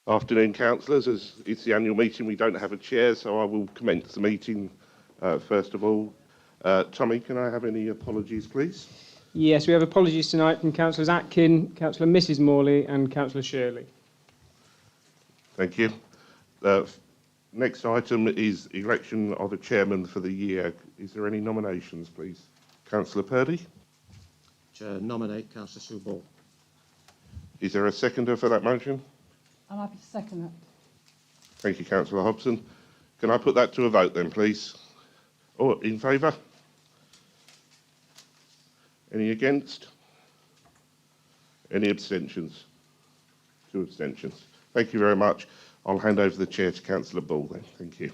Afternoon, councillors. As it's the annual meeting, we don't have a chair, so I will commence the meeting first of all. Tommy, can I have any apologies, please? Yes, we have apologies tonight from Councillors Atkin, Councillor Mrs Morley and Councillor Shirley. Thank you. Next item is election of a chairman for the year. Is there any nominations, please? Councillor Purdy. Chair, nominate Councillor Sue Ball. Is there a seconder for that motion? I'm happy to second that. Thank you, Councillor Hobson. Can I put that to a vote then, please? Oh, in favour? Any against? Any abstentions? 2 abstentions. Thank you very much. I'll hand over the chair to Councillor Ball then. Thank you.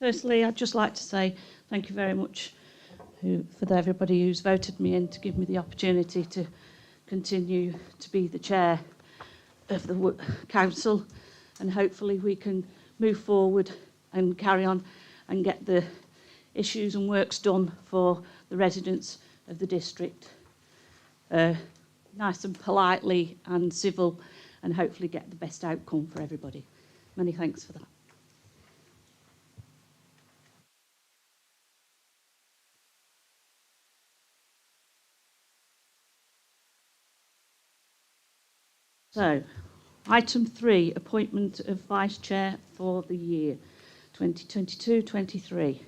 Firstly, I'd just like to say thank you very much for everybody who's voted me in to give me the opportunity to continue to be the chair of the council, and hopefully we can move forward and carry on and get the issues and works done for the residents of the district nice and politely and civil, and hopefully get the best outcome for everybody. Many thanks for that. So, item 3, appointment of Vice Chair for the year 2022-23.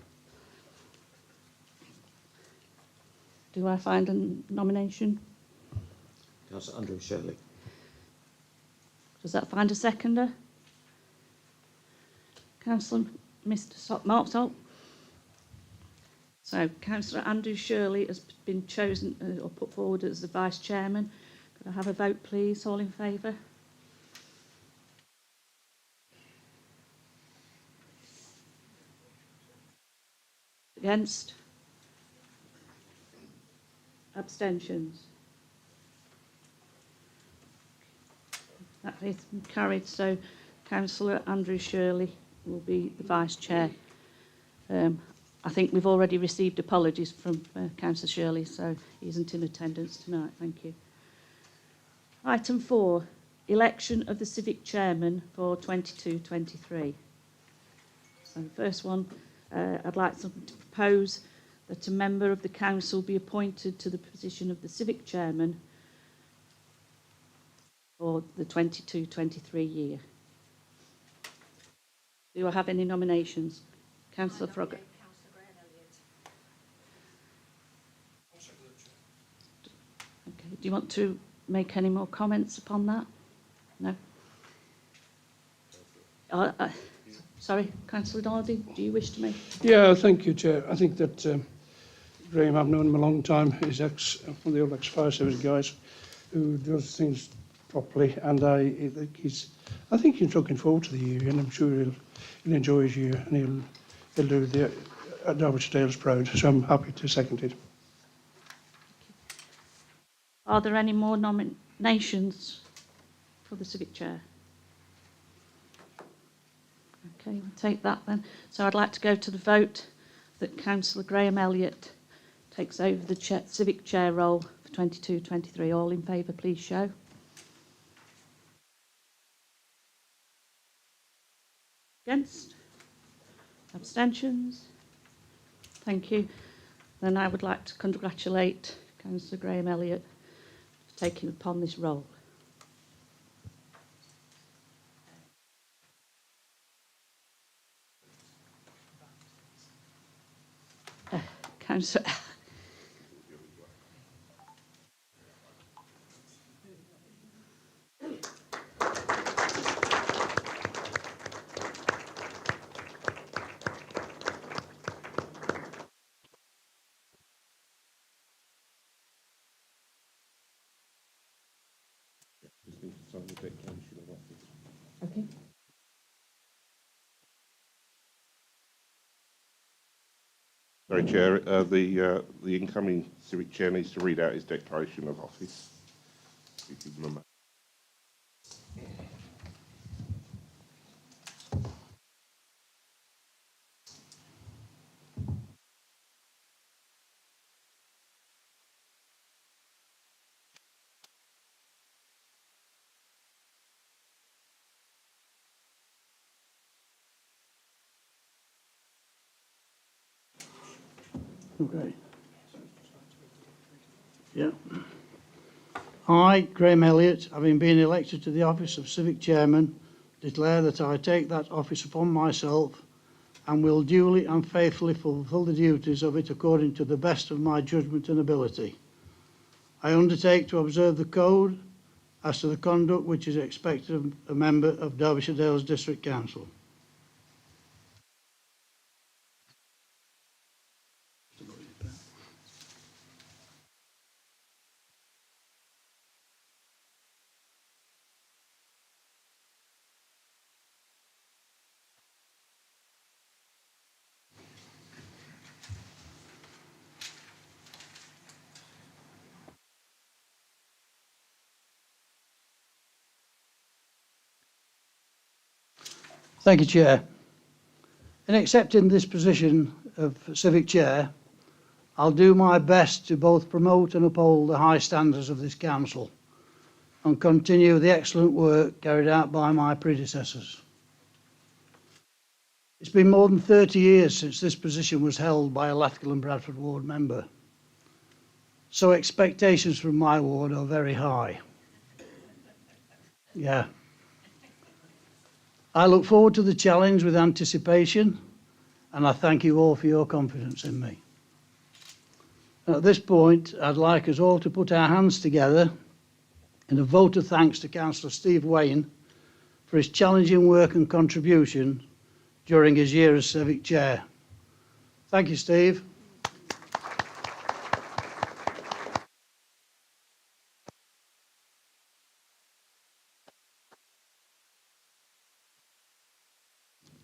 Do I find a nomination? Councillor Andrew Shirley. Does that find a seconder? Councillor Mr. Marksall. So, Councillor Andrew Shirley has been chosen or put forward as the Vice Chairman. Could I have a vote, please? All in favour? Against? Abstentions? That is carried. So, Councillor Andrew Shirley will be the Vice Chair. I think we've already received apologies from Councillor Shirley, so he isn't in attendance tonight. Thank you. Item 4, election of the Civic Chairman for 22-23. So the first one, I'd like to propose that a member of the council be appointed to the position of the Civic Chairman for the 22-23 year. Do I have any nominations? Councillor Froggatt. Okay, do you want to make any more comments upon that? No? Sorry, Councillor Doherty, do you wish to make? Yeah, thank you, Chair. I think that Graham, I've known him a long time. He's one of the old ex-fire service guys who does things properly, and I think he's looking forward to the year, and I'm sure he'll enjoy his year, and he'll do the Derbyshire Dales proud. So I'm happy to second it. Are there any more nominations for the Civic Chair? Okay, we'll take that then. So I'd like to go to the vote that Councillor Graham Elliott takes over the Civic Chair role for 22-23. All in favour, please show. Against? Abstentions? Thank you. Then I would like to congratulate Councillor Graham Elliott for taking upon this role. Councillor Sorry, Chair. The incoming Civic Chair needs to read out his declaration of office. If you give him a moment. Okay. Yeah. I, Graham Elliott, having been elected to the office of Civic Chairman, declare that I take that office upon myself and will duly and faithfully fulfil the duties of it according to the best of my judgment and ability. I undertake to observe the code as to the conduct which is expected of a member of Derbyshire Dales District Council. Thank you, Chair. In accepting this position of Civic Chair, I'll do my best to both promote and uphold the high standards of this council and continue the excellent work carried out by my predecessors. It's been more than 30 years since this position was held by a Lethkill and Bradford ward member, so expectations from my ward are very high. Yeah. I look forward to the challenge with anticipation, and I thank you all for your confidence in me. At this point, I'd like us all to put our hands together in a vote of thanks to Councillor Steve Wayne for his challenging work and contribution during his year as Civic Chair. Thank you, Steve.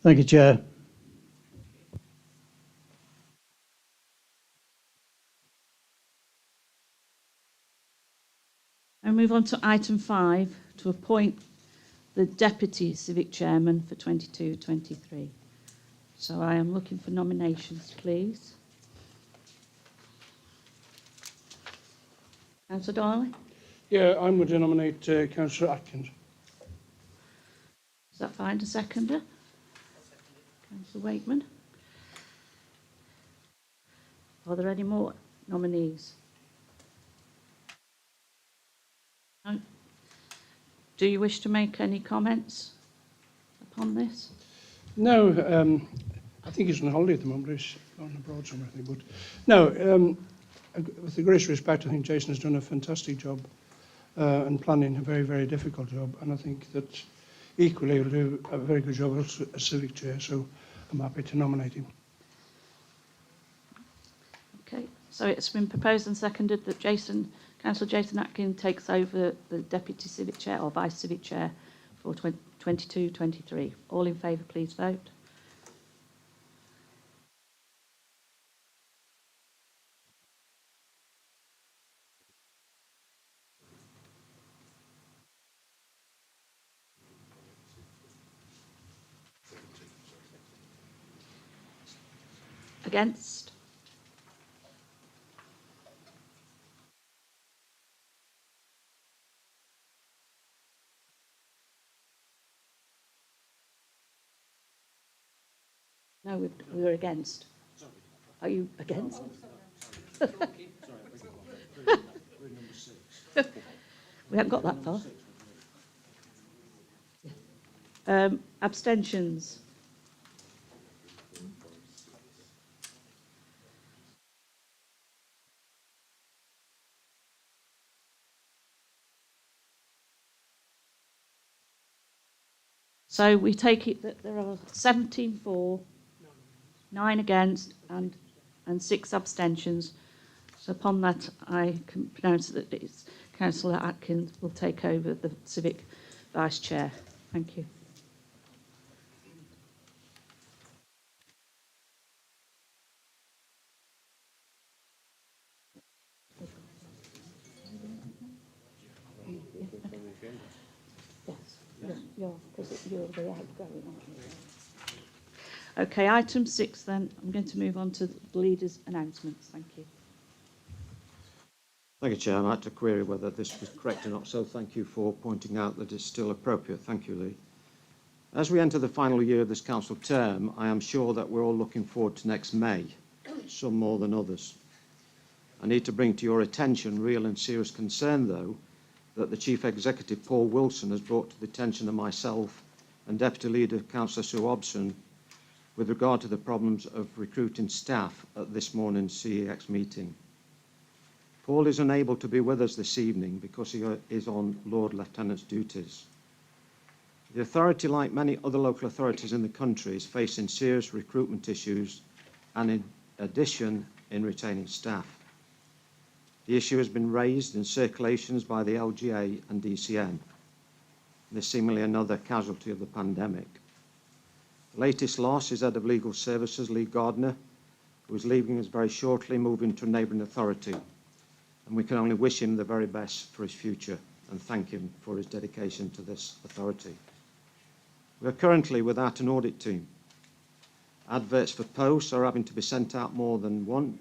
Thank you, Chair. I move on to item 5, to appoint the Deputy Civic Chairman for 22-23. So I am looking for nominations, please. Councillor Darley? Yeah, I'm going to nominate Councillor Atkins. Is that fine? A seconder? Councillor Wakeman? Are there any more nominees? No? Do you wish to make any comments upon this? No, I think he's on holiday at the moment. He's gone abroad somewhere, I think. But no, with the greatest respect, I think Jason has done a fantastic job and planning a very, very difficult job. And I think that equally he'll do a very good job as Civic Chair. So I'm happy to nominate him. Okay, so it's been proposed and seconded that Councillor Jason Atkin takes over the Deputy Civic Chair or Vice Civic Chair for 22-23. All in favour, please vote. Against? No, we're against. Are you against? We haven't got that far. Abstentions? So we take it that there are 17 for, 9 against and 6 abstentions. So upon that, I can pronounce that it's Councillor Atkins will take over the Civic Vice Chair. Thank you. Because you're the outgoing, aren't you? Okay, item 6 then. I'm going to move on to the leader's announcements. Thank you. Thank you, Chair. I had to query whether this was correct or not, so thank you for pointing out that it's still appropriate. Thank you, Lee. As we enter the final year of this council term, I am sure that we're all looking forward to next May, some more than others. I need to bring to your attention real and serious concern, though, that the Chief Executive, Paul Wilson, has brought to the attention of myself and Deputy Leader, Councillor Sue Hobson, with regard to the problems of recruiting staff at this morning's CEX meeting. Paul is unable to be with us this evening because he is on Lord Lieutenant's duties. The authority, like many other local authorities in the country, is facing serious recruitment issues and, in addition, in retaining staff. The issue has been raised in circulations by the LGA and DCN. There's seemingly another casualty of the pandemic. The latest loss is Head of Legal Services, Lee Gardner, who is leaving us very shortly, moving to a neighbouring authority. And we can only wish him the very best for his future and thank him for his dedication to this authority. We are currently without an audit team. Adverts for posts are having to be sent out more than one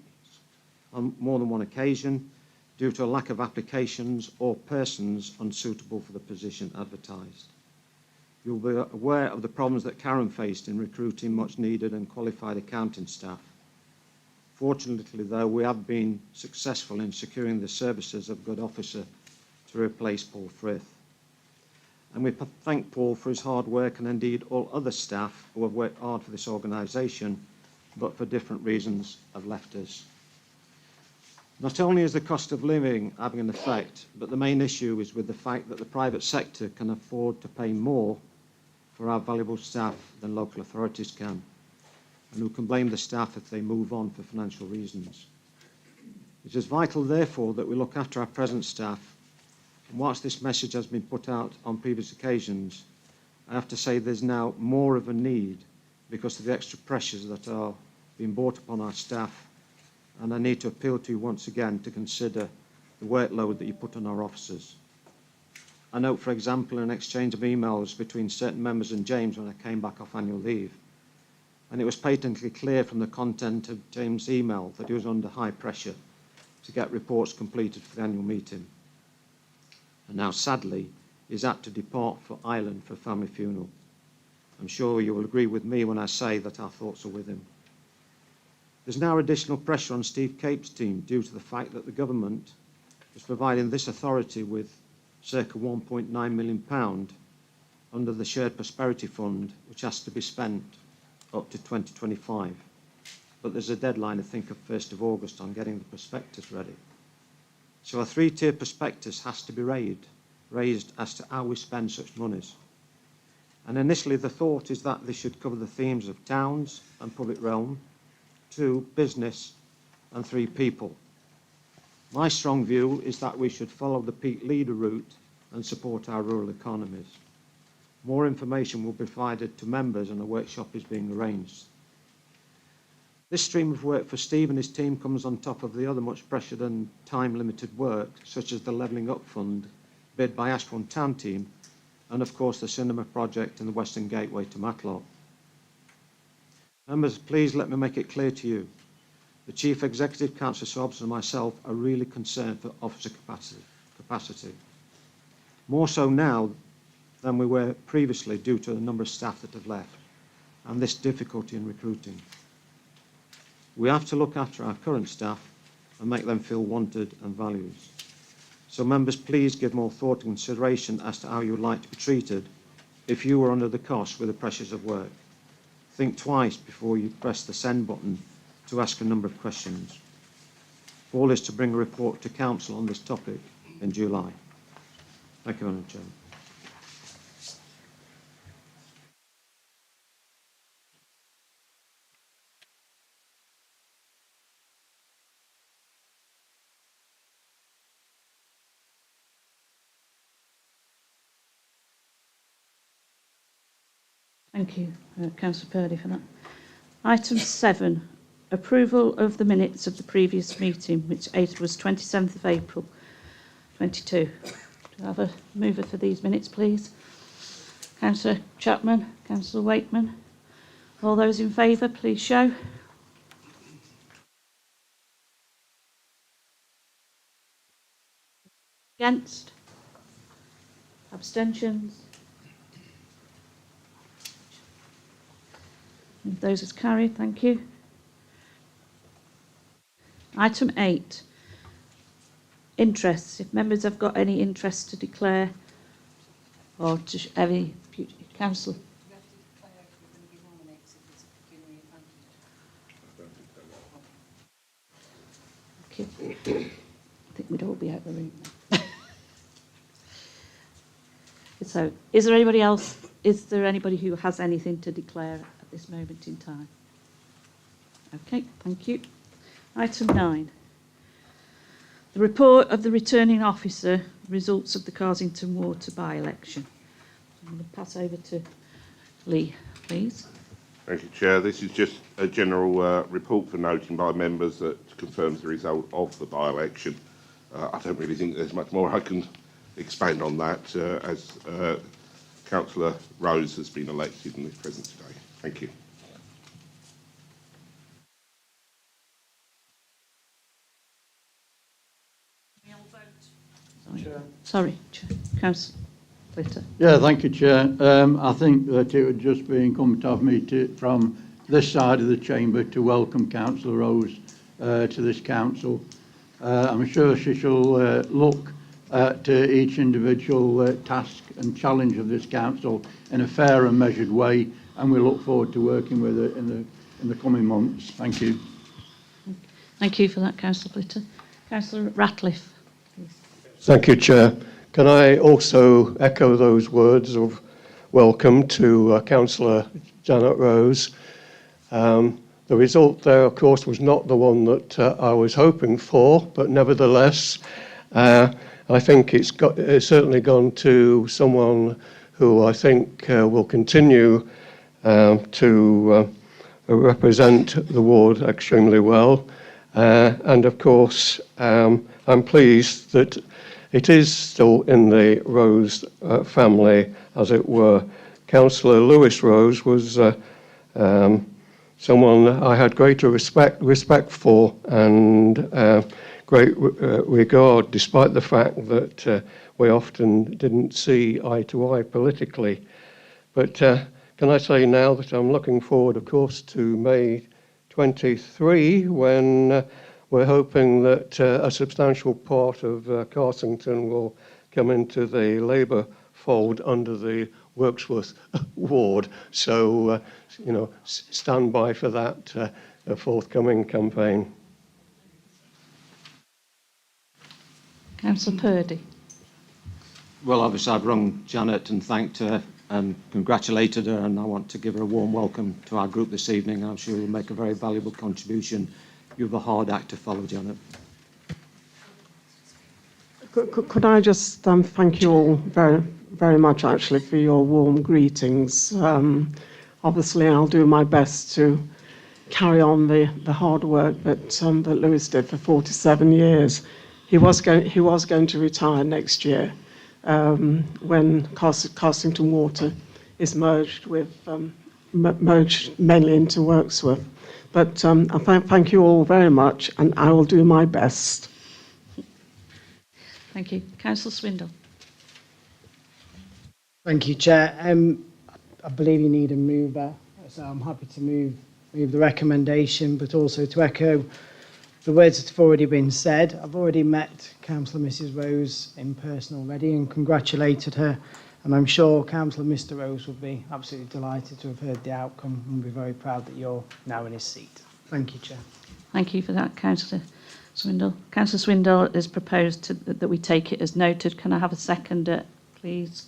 occasion due to a lack of applications or persons unsuitable for the position advertised. You'll be aware of the problems that Karen faced in recruiting much needed and qualified accounting staff. Fortunately, though, we have been successful in securing the services of a good officer to replace Paul Frith. And we thank Paul for his hard work and indeed all other staff who have worked hard for this organisation, but for different reasons have left us. Not only is the cost of living having an effect, but the main issue is with the fact that the private sector can afford to pay more for our valuable staff than local authorities can, and who can blame the staff if they move on for financial reasons. It is vital, therefore, that we look after our present staff, and whilst this message has been put out on previous occasions, I have to say there's now more of a need because of the extra pressures that are being brought upon our staff, and I need to appeal to you once again to consider the workload that you put on our officers. I note, for example, an exchange of emails between certain members and James when I came back off annual leave, and it was patently clear from the content of James' email that he was under high pressure to get reports completed for the annual meeting. And now, sadly, he's had to depart for Ireland for a family funeral. I'm sure you will agree with me when I say that our thoughts are with him. There's now additional pressure on Steve Cape's team due to the fact that the government is providing this authority with circa £1.9 million under the Shared Prosperity Fund, which has to be spent up to 2025. But there's a deadline, I think, of 1st of August on getting the prospectus ready. So a 3-tier prospectus has to be raised as to how we spend such monies. And initially the thought is that they should cover the themes of towns and public realm, 2, business, and 3, people. My strong view is that we should follow the peak leader route and support our rural economies. More information will be provided to members and a workshop is being arranged. This stream of work for Steve and his team comes on top of the other much pressured and time-limited work, such as the Levelling Up Fund, bid by Ashbourne Town Team, and of course the cinema project in the Western Gateway to Matlock. Members, please let me make it clear to you. The Chief Executive, Councillor Sobbs, and myself are really concerned for officer capacity. More so now than we were previously due to the number of staff that have left and this difficulty in recruiting. We have to look after our current staff and make them feel wanted and valued. So members, please give more thought and consideration as to how you would like to be treated if you were under the cosh with the pressures of work. Think twice before you press the send button to ask a number of questions. Paul is to bring a report to Council on this topic in July. Thank you, Madam Chairman. Thank you, Councillor Purdy, for that. Item 7, approval of the minutes of the previous meeting, which was 27th of April 22. Do I have a mover for these minutes, please? Councillor Chapman, Councillor Wakeman. All those in favour, please show. Against? Abstentions? Those as carried, thank you. Item 8. Interests. If members have got any interests to declare or to any future council. Okay. I think we'd all be out of the room now. So, is there anybody else? Is there anybody who has anything to declare at this moment in time? Okay, thank you. Item 9. The report of the returning officer, results of the Carsington water by-election. I'm going to pass over to Lee, please. Thank you, Chair. This is just a general report for noting by members that confirms the result of the by-election. I don't really think there's much more I can expand on that as Councillor Rose has been elected and is present today. Thank you. Sorry, Councillor Glitter. Yeah, thank you, Chair. I think that it would just be incumbent of me from this side of the chamber to welcome Councillor Rose to this council. I'm sure she shall look at each individual task and challenge of this council in a fair and measured way, and we look forward to working with her in the coming months. Thank you. Thank you for that, Councillor Glitter. Councillor Ratcliffe. Thank you, Chair. Can I also echo those words of welcome to Councillor Janet Rose? The result there, of course, was not the one that I was hoping for, but nevertheless, I think it's certainly gone to someone who I think will continue to represent the ward extremely well. And of course, I'm pleased that it is still in the Rose family, as it were. Councillor Lewis Rose was someone I had greater respect for and great regard, despite the fact that we often didn't see eye to eye politically. But can I say now that I'm looking forward, of course, to May 23, when we're hoping that a substantial part of Carsington will come into the Labour fold under the Wirksworth ward. So, stand by for that forthcoming campaign. Councillor Purdy. Well, obviously, I've rung Janet and thanked her and congratulated her, and I want to give her a warm welcome to our group this evening. I'm sure you'll make a very valuable contribution. You have a hard act to follow, Janet. Could I just thank you all very, very much, actually, for your warm greetings. Obviously, I'll do my best to carry on the hard work that Lewis did for 47 years. He was going to retire next year when Carsington Water is merged mainly into Wirksworth. But I thank you all very much, and I will do my best. Thank you. Councillor Swindle. Thank you, Chair. I believe you need a mover, so I'm happy to move the recommendation, but also to echo the words that have already been said. I've already met Councillor Mrs Rose in person already and congratulated her, and I'm sure Councillor Mr Rose will be absolutely delighted to have heard the outcome and be very proud that you're now in his seat. Thank you, Chair. Thank you for that, Councillor Swindle. Councillor Swindle has proposed that we take it as noted. Can I have a seconder, please?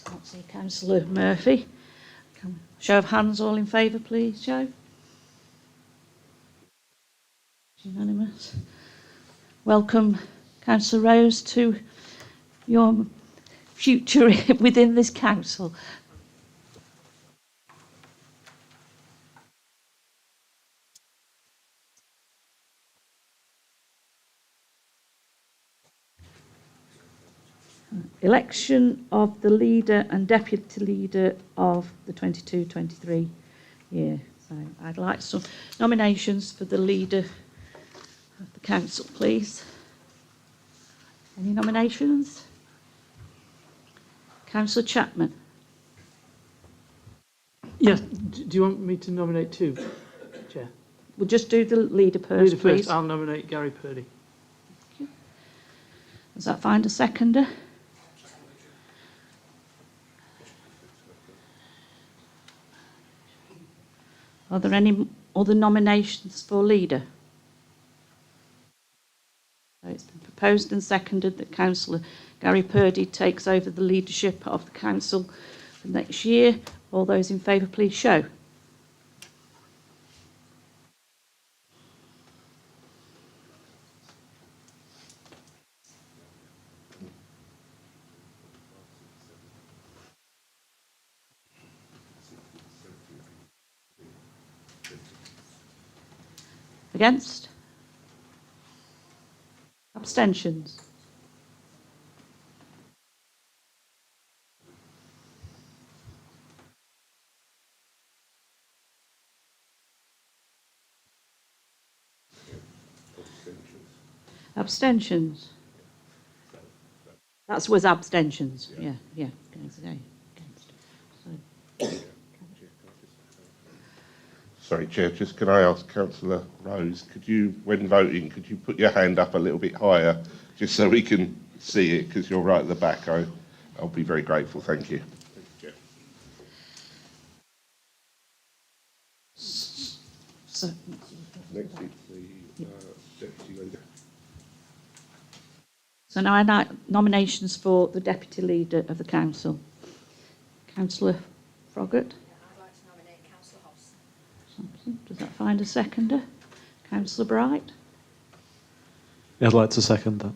Can't see Councillor Murphy. Show of hands, all in favour, please, Joe. Unanimous. Welcome, Councillor Rose, to your future within this council. Election of the leader and deputy leader of the 22-23 year. So I'd like some nominations for the leader of the council, please. Any nominations? Councillor Chapman. Yes. Do you want me to nominate two, Chair? We'll just do the leader first, Leader please. first. I'll nominate Gary Purdy. Does that find a seconder? Are there any other nominations for leader? So it's been proposed and seconded that Councillor Gary Purdy takes over the leadership of the council for next year. All those in favour, please show. Against? Abstentions? Abstentions? That was abstentions. Yeah. Against. So, Sorry, Chair, just can I ask Councillor Rose, could you, when voting, could you put your hand up a little bit higher, just so we can see it, because you're right at the back. I'll be very grateful, thank you. so Next is the deputy leader. So now I like nominations for the deputy leader of the council. Councillor Froggatt. I'd like to nominate Councillor Hobson. Does that find a seconder? Councillor Bright. Yeah, I'd like to second that.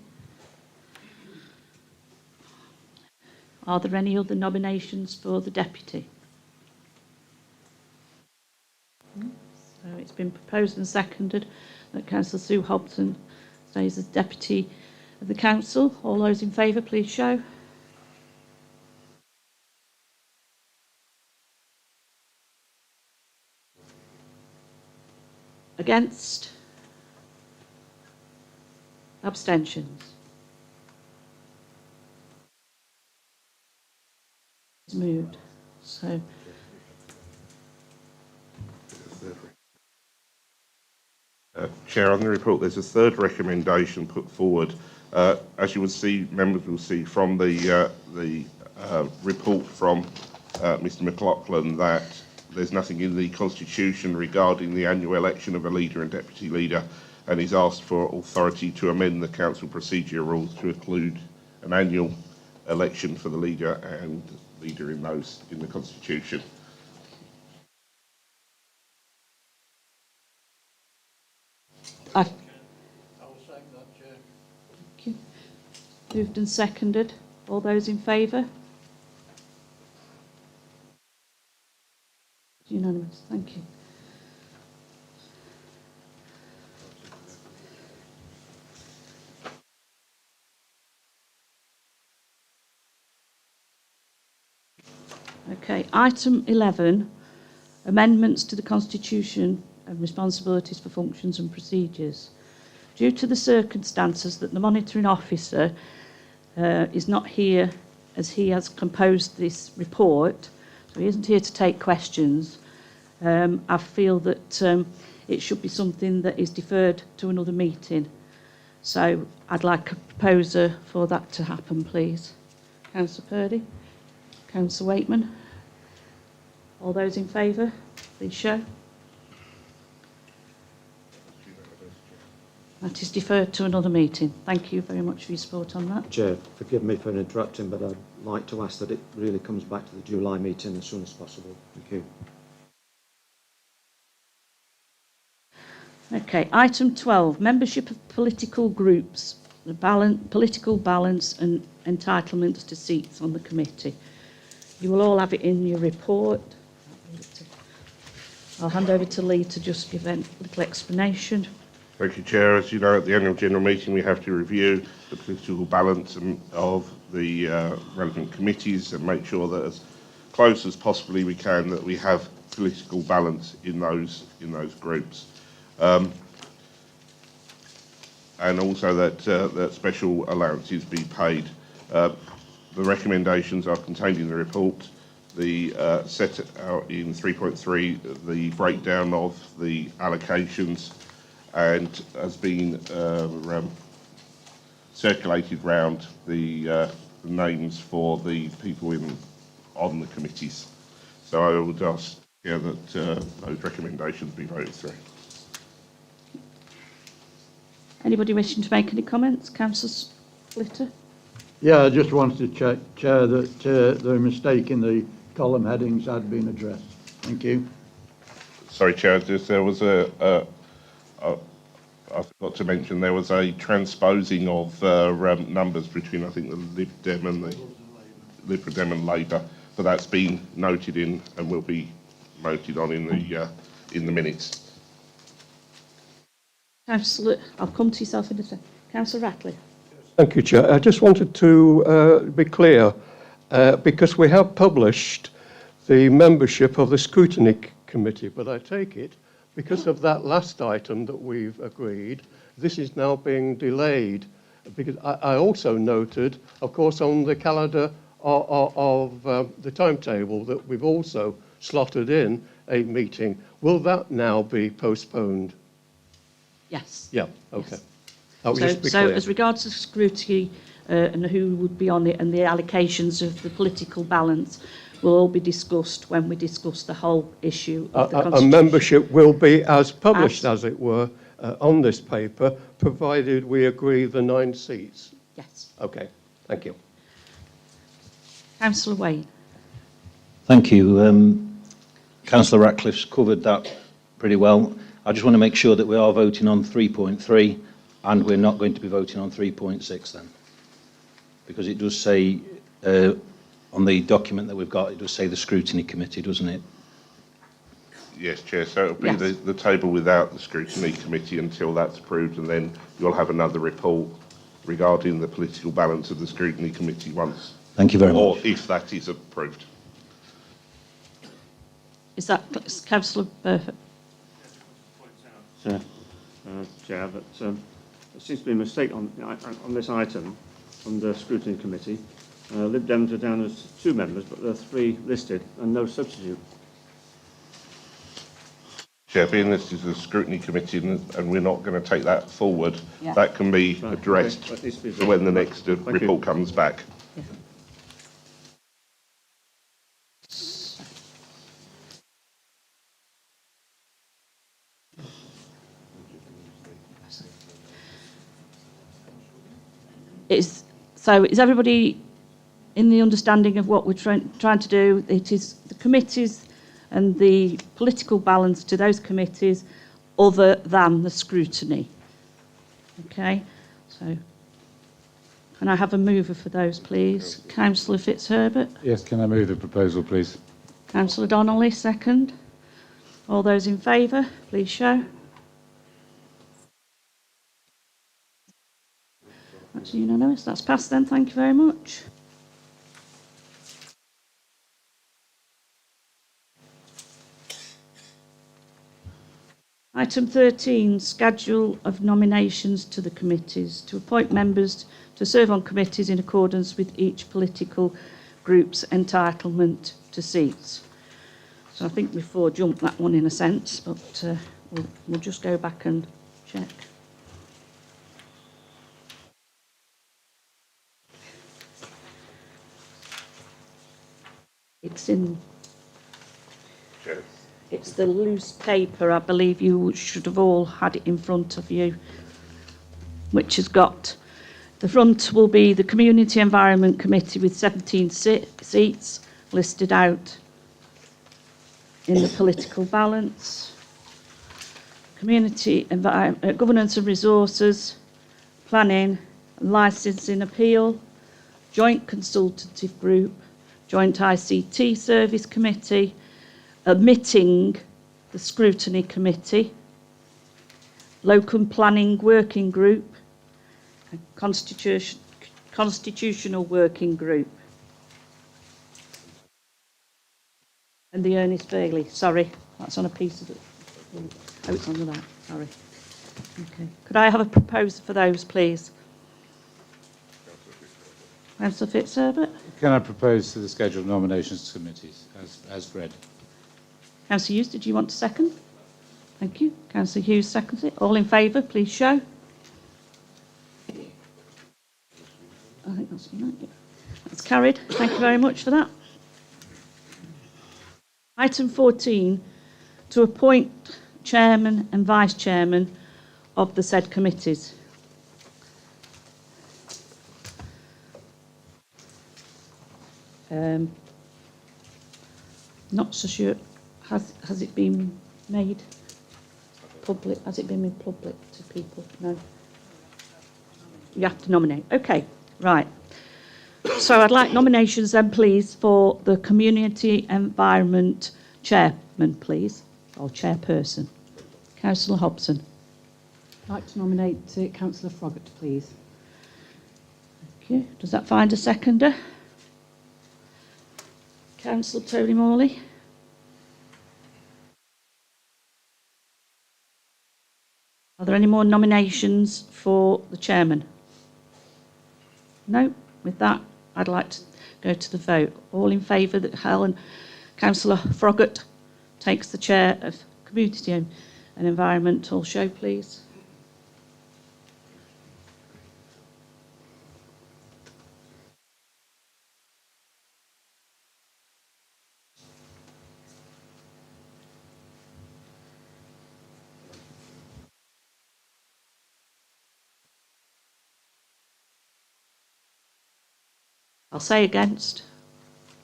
Are there any other nominations for the deputy? So it's been proposed and seconded that Councillor Sue Hobson stays as deputy of the council. All those in favour, please show. Against? Abstentions? It's moved. So Chair, on the report, there's a third recommendation put forward. As you will see, members will see from the report from Mr McLaughlin that there's nothing in the Constitution regarding the annual election of a leader and deputy leader, and he's asked for authority to amend the council procedure rules to include an annual election for the leader and leader in the Constitution. I will second that, Chair. Thank you. Moved and seconded. All those in favour? Unanimous. Thank you. Okay, item 11, amendments to the Constitution and responsibilities for functions and procedures. Due to the circumstances that the monitoring officer is not here as he has composed this report, so he isn't here to take questions, I feel that it should be something that is deferred to another meeting. So I'd like a proposer for that to happen, please. Councillor Purdy, Councillor Wakeman. All those in favour, please show. That is deferred to another meeting. Thank you very much for your support on that. Chair, forgive me for interrupting, but I'd like to ask that it really comes back to the July meeting as soon as possible. Thank you. Okay, item 12, membership of political groups, the political balance and entitlements to seats on the committee. You will all have it in your report. I'll hand over to Lee to just give a little explanation. Thank you, Chair. As you know, at the annual general meeting, we have to review the political balance of the relevant committees and make sure that as close as possibly we can that we have political balance in those groups, and also that special allowances be paid. The recommendations are contained in the report. The set out in 3.3 the breakdown of the allocations, and has been circulated round the names for the people on the committees. So I would ask that those recommendations be voted through. Anybody wishing to make any comments? Councillor Splitter? Yeah, I just wanted to check, Chair, that the mistake in the column headings had been addressed. Thank you. Sorry, Chair, there was I forgot to mention there was a transposing of numbers between, I think, the Lib Dem and Labour, but that's been noted in and will be voted on in the minutes. Councillor, I'll come to yourself in a second. Councillor Ratcliffe? Thank you, Chair. I just wanted to be clear, because we have published the membership of the Scrutiny Committee, but I take it, because of that last item that we've agreed, this is now being delayed. Because I also noted, of course, on the calendar of the timetable that we've also slotted in a meeting. Will that now be postponed? Yes. Yeah, okay. Yes. That would just be So clear. as regards to scrutiny and who would be on it and the allocations of the political balance will all be discussed when we discuss the whole issue of the A Constitution. membership will be as published, as it were, on this paper, provided we agree the 9 seats. Yes. Okay, thank you. Councillor Wayne? Thank you. Councillor Ratcliffe's covered that pretty well. I just want to make sure that we are voting on 3.3 and we're not going to be voting on 3.6 then. Because it does say, on the document that we've got, it does say the Scrutiny Committee, doesn't it? Yes, Chair. So it'll be Yes. the table without the Scrutiny Committee until that's approved, and then you'll have another report regarding the political balance of the Scrutiny Committee once. Thank you very much. Or if that is approved. Is that Councillor Burford? Chair, but there seems to be a mistake on this item on the Scrutiny Committee. Lib Dems are down as 2 members, but there are 3 listed and no substitute. Chair, being this is a Scrutiny Committee and we're not going to take that forward, Yeah. that can be Right, addressed okay, that needs to be for when the next Thank you. report comes back. Yeah. So is everybody in the understanding of what we're trying to do? It is the committees and the political balance to those committees other than the scrutiny. Okay, so can I have a mover for those, please? Councillor Fitzherbert? Yes, can I move the proposal, please? Councillor Donnelly, second. All those in favour, please show. That's unanimous. That's passed then. Thank you very much. Item 13, schedule of nominations to the committees. To appoint members to serve on committees in accordance with each political group's entitlement to seats. So I think we've jumped that one in a sense, but we'll just go back and check. It's in. Chair. It's the loose paper. I believe you should have all had it in front of you, which has got. The front will be the Community Environment Committee with 17 seats listed out in the political balance. Community Governance and Resources, Planning and Licensing Appeal, Joint Consultative Group, Joint ICT Service Committee, omitting the Scrutiny Committee, Locum Planning Working Group, and Constitutional Working Group. And the Ernest Bailey, sorry, that's on a piece of it. Oh, it's under that, sorry. Okay. Could I have a proposer for those, please? Councillor Fitzherbert? Can I propose to the scheduled nominations committees as read? Councillor Hughes, did you want to second? Thank you. Councillor Hughes seconds it. All in favour, please show. I think that's unanimous. That's carried. Thank you very much for that. Item 14, to appoint chairman and vice chairman of the said committees. Not so sure. Has it been made public? Has it been made public to people? No. You have to nominate. Okay, right. So I'd like nominations then, please, for the Community Environment Chairman, please, or Chairperson. Councillor Hobson. I'd like to nominate Councillor Froggatt, please. Thank you. Does that find a seconder? Councillor Tony Morley. Are there any more nominations for the chairman? No. With that, I'd like to go to the vote. All in favour that Councillor Froggatt takes the chair of Community and Environmental show, please. I'll say against.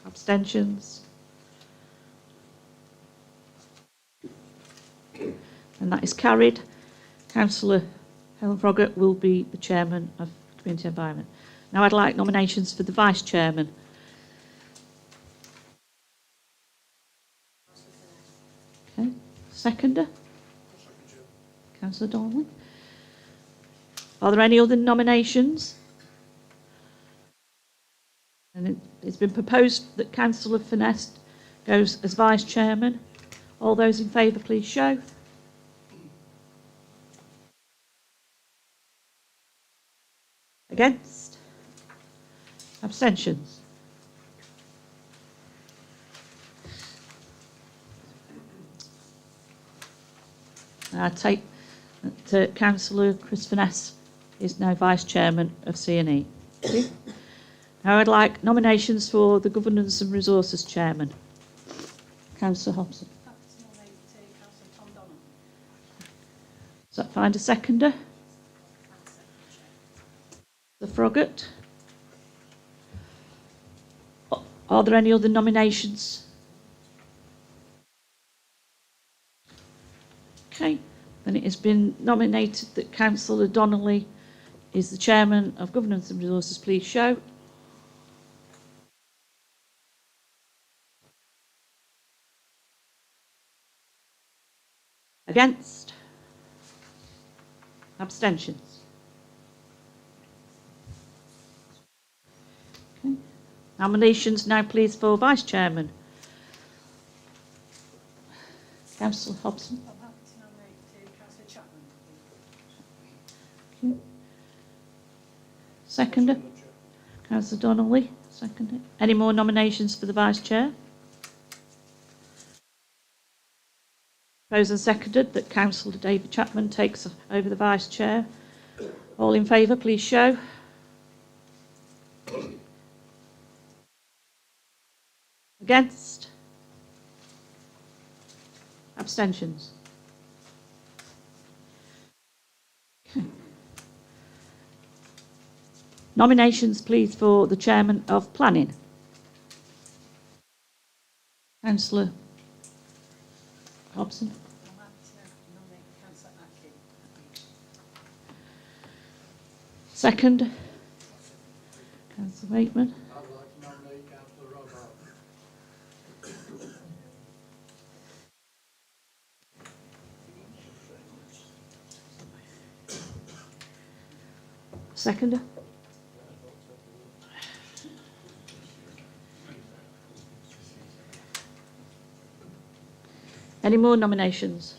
Abstentions. And that is carried. Councillor Helen Froggatt will be the chairman of Community Environment. Now I'd like nominations for the vice chairman. Okay. Seconder? Councillor Donnelly. Are there any other nominations? And it's been proposed that Councillor Finesse goes as vice chairman. All those in favour, please show. Against? Abstentions? I take that Councillor Chris Finesse is now vice chairman of C&E. Now I'd like nominations for the Governance and Resources Chairman. Councillor Hobson. Does that find a seconder? The Froggatt. Are there any other nominations? Okay, then it has been nominated that Councillor Donnelly is the Chairman of Governance and Resources. Please show. Against? Abstentions? Okay. Nominations now, please, for Vice Chairman. Councillor Hobson. I'm happy to nominate Councillor Chapman. Okay. Seconder? Councillor Donnelly. Seconder. Any more nominations for the Vice Chair? Proposed and seconded that Councillor David Chapman takes over the Vice Chair. All in favour, please show. Against? Abstentions? Okay. Nominations, please, for the Chairman of Planning. Councillor Hobson. I'm happy to nominate Councillor Atkin. Second. Councillor Wakeman. I'd like to nominate Councillor Robarts. Seconder? Any more nominations?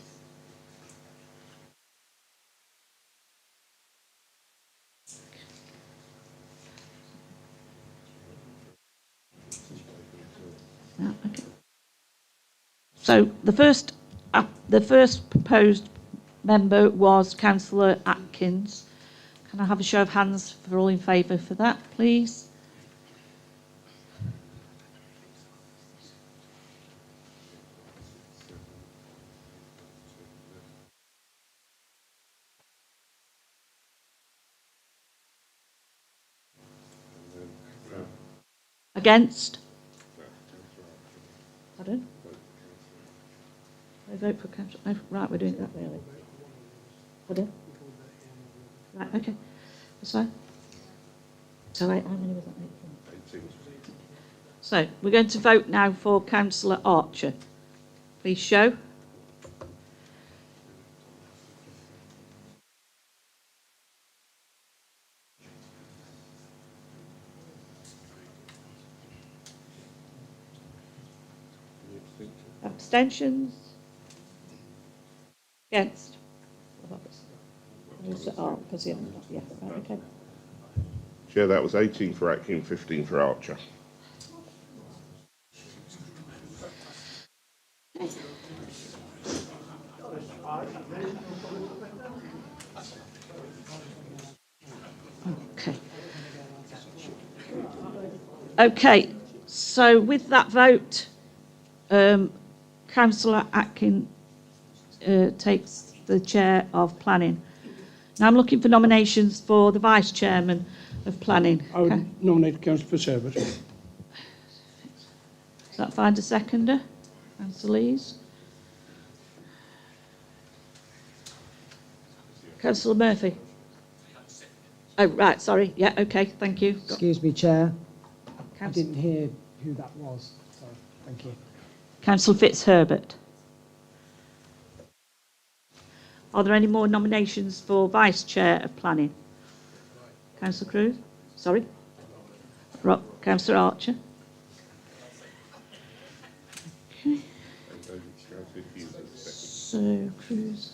No, okay. So the first proposed member was Councillor Atkins. Can I have a show of hands for all in favour for that, please? Against? Pardon? I vote for Councillor. Oh, right, we're doing it that way, are we? Pardon? Right, okay. That's fine. So, how many was that? 18. So, we're going to vote now for Councillor Archer. Please show. Abstentions? Against? Because yeah, right, okay. Chair, that was 18 for Atkin, 15 for Archer. Okay. Okay, so with that vote, Councillor Atkin takes the chair of planning. Now I'm looking for nominations for the vice chairman of planning. I would nominate Councillor Fitzherbert. Does that find a seconder? Councillor Lees? Councillor Murphy? Oh, right, sorry. Yeah, okay, thank you. Excuse me, Chair. I Councillor didn't hear who that was. So, thank you. Councillor Fitzherbert. Are there any more nominations for Vice Chair of Planning? Councillor Cruz? Sorry? Councillor Archer? Okay. So, Cruz.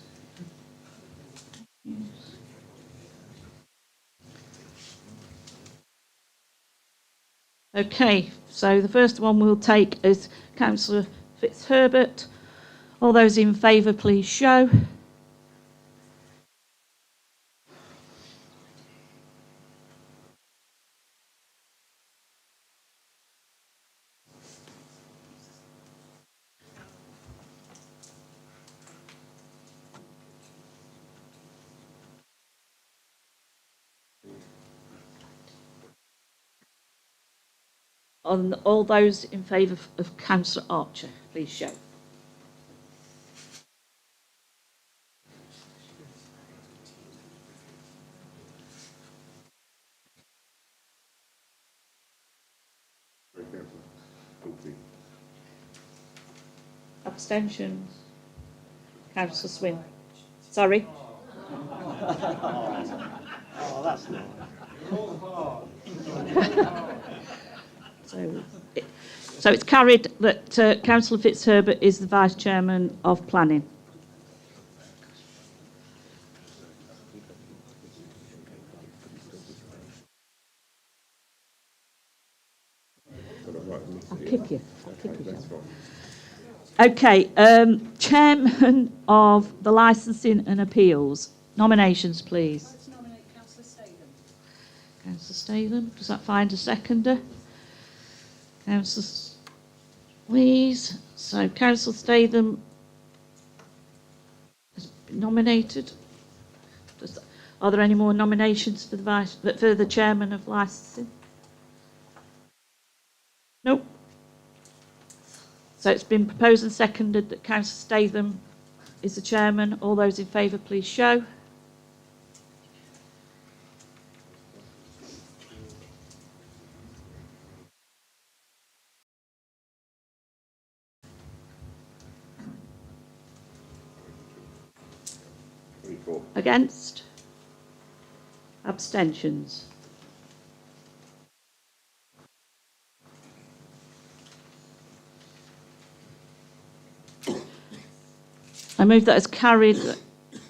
Okay, so the first one we'll take is Councillor Fitzherbert. All those in favour, please show. On all those in favour of Councillor Archer, please show. Abstentions? Councillor Swin. Sorry? Oh, that's not. So it's carried that Councillor Fitzherbert is the Vice Chairman of Planning. I'll kick you. Okay, Chairman of the Licensing and Appeals. Nominations, please. Let's nominate Councillor Statham. Councillor Statham. Does that find a seconder? Councillor Lees. So Councillor Statham has been nominated. Are there any more nominations for the Chairman of Licensing? Nope. So it's been proposed and seconded that Councillor Statham is the Chairman. All those in favour, please show. Against? Abstentions? I move that as carried, that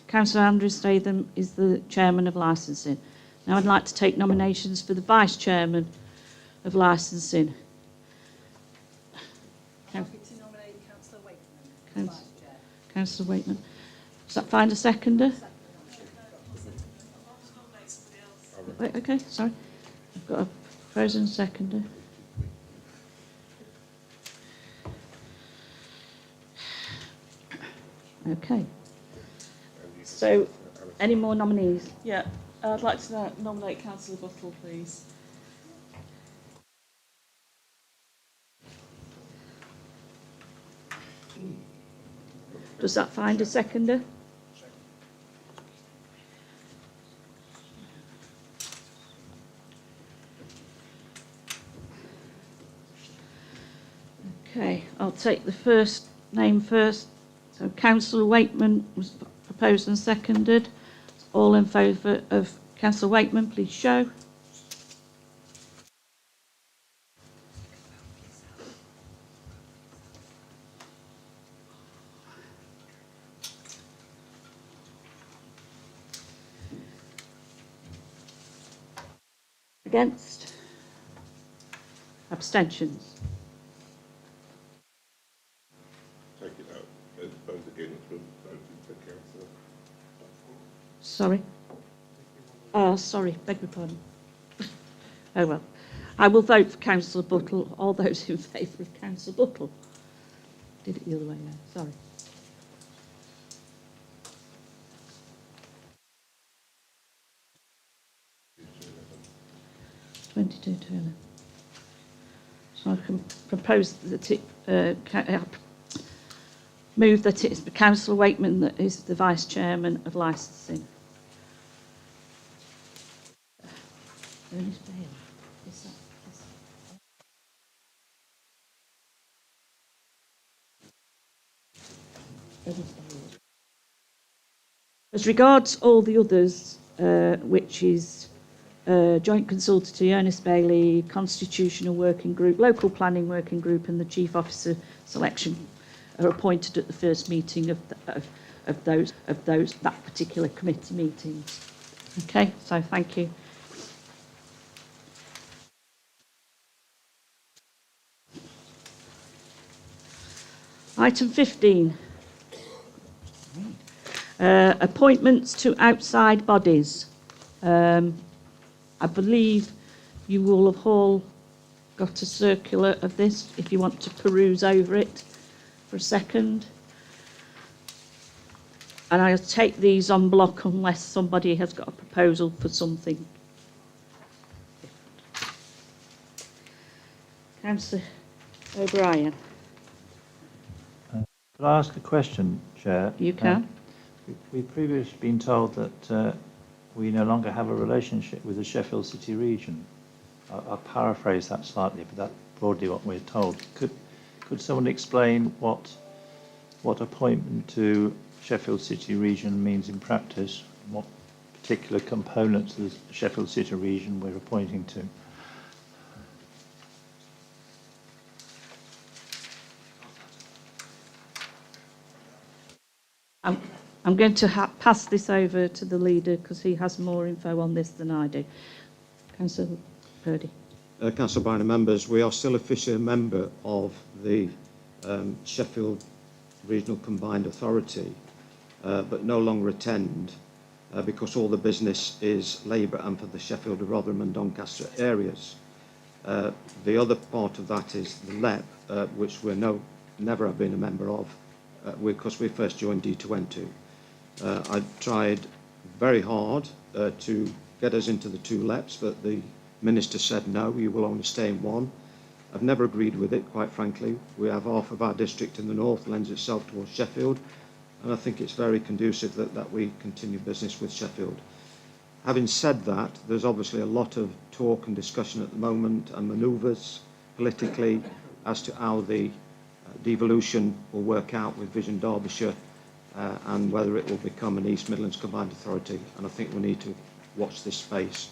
Councillor Andrew Statham is the Chairman of Licensing. Now I'd like to take nominations for the Vice Chairman of Licensing. Happy to nominate Councillor Wakeman as Councillor Vice Chair. Councillor Wakeman. Does that find a seconder? Wait, okay, sorry. I've got a frozen seconder. Okay. So, any more nominees? Yeah, I'd like to nominate Councillor Buttle, please. Does that find a seconder? Okay, I'll take the first name first. So Councillor Wakeman was proposed and seconded. All in favour of Councillor Wakeman, please show. Against? Abstentions? Take it out. Vote against when voting for councillor. Sorry. Oh, sorry, beg your pardon. Oh well. I will vote for Councillor Buttle. All those in favour of Councillor Buttle? Did it the other way now, sorry. (22 to 11). So I can propose that it, move that it's Councillor Wakeman that is the Vice Chairman of Licensing. Ernest Bailey, is that? Ernest Bailey. As regards all the others, which is Joint Consultative, Ernest Bailey, Constitutional Working Group, Local Planning Working Group and the Chief Officer Selection are appointed at the first meeting of that particular committee meetings. Okay, so thank you. Item 15. Appointments to outside bodies. I believe you will have all got a circular of this if you want to peruse over it for a second. And I'll take these en bloc unless somebody has got a proposal for something. Councillor O'Brien. Could I ask a question, Chair? You can. We've previously been told that we no longer have a relationship with the Sheffield City region. I'll paraphrase that slightly, but that's broadly what we're told. Could someone explain what appointment to Sheffield City region means in practice, and what particular components of the Sheffield City region we're appointing to? I'm going to pass this over to the leader because he has more info on this than I do. Councillor Purdy. Councillor Bynum, members, we are still officially a member of the Sheffield Regional Combined Authority, but no longer attend because all the business is Labour and for the Sheffield, Rotherham and Doncaster areas. The other part of that is the LEP, which we never have been a member of because we first joined D2N2. I tried very hard to get us into the two LEPs, but the Minister said no, you will only stay in one. I've never agreed with it, quite frankly. We have half of our district in the north lends itself towards Sheffield, and I think it's very conducive that we continue business with Sheffield. Having said that, there's obviously a lot of talk and discussion at the moment and manoeuvres politically as to how the devolution will work out with Vision Derbyshire and whether it will become an East Midlands Combined Authority, and I think we need to watch this space.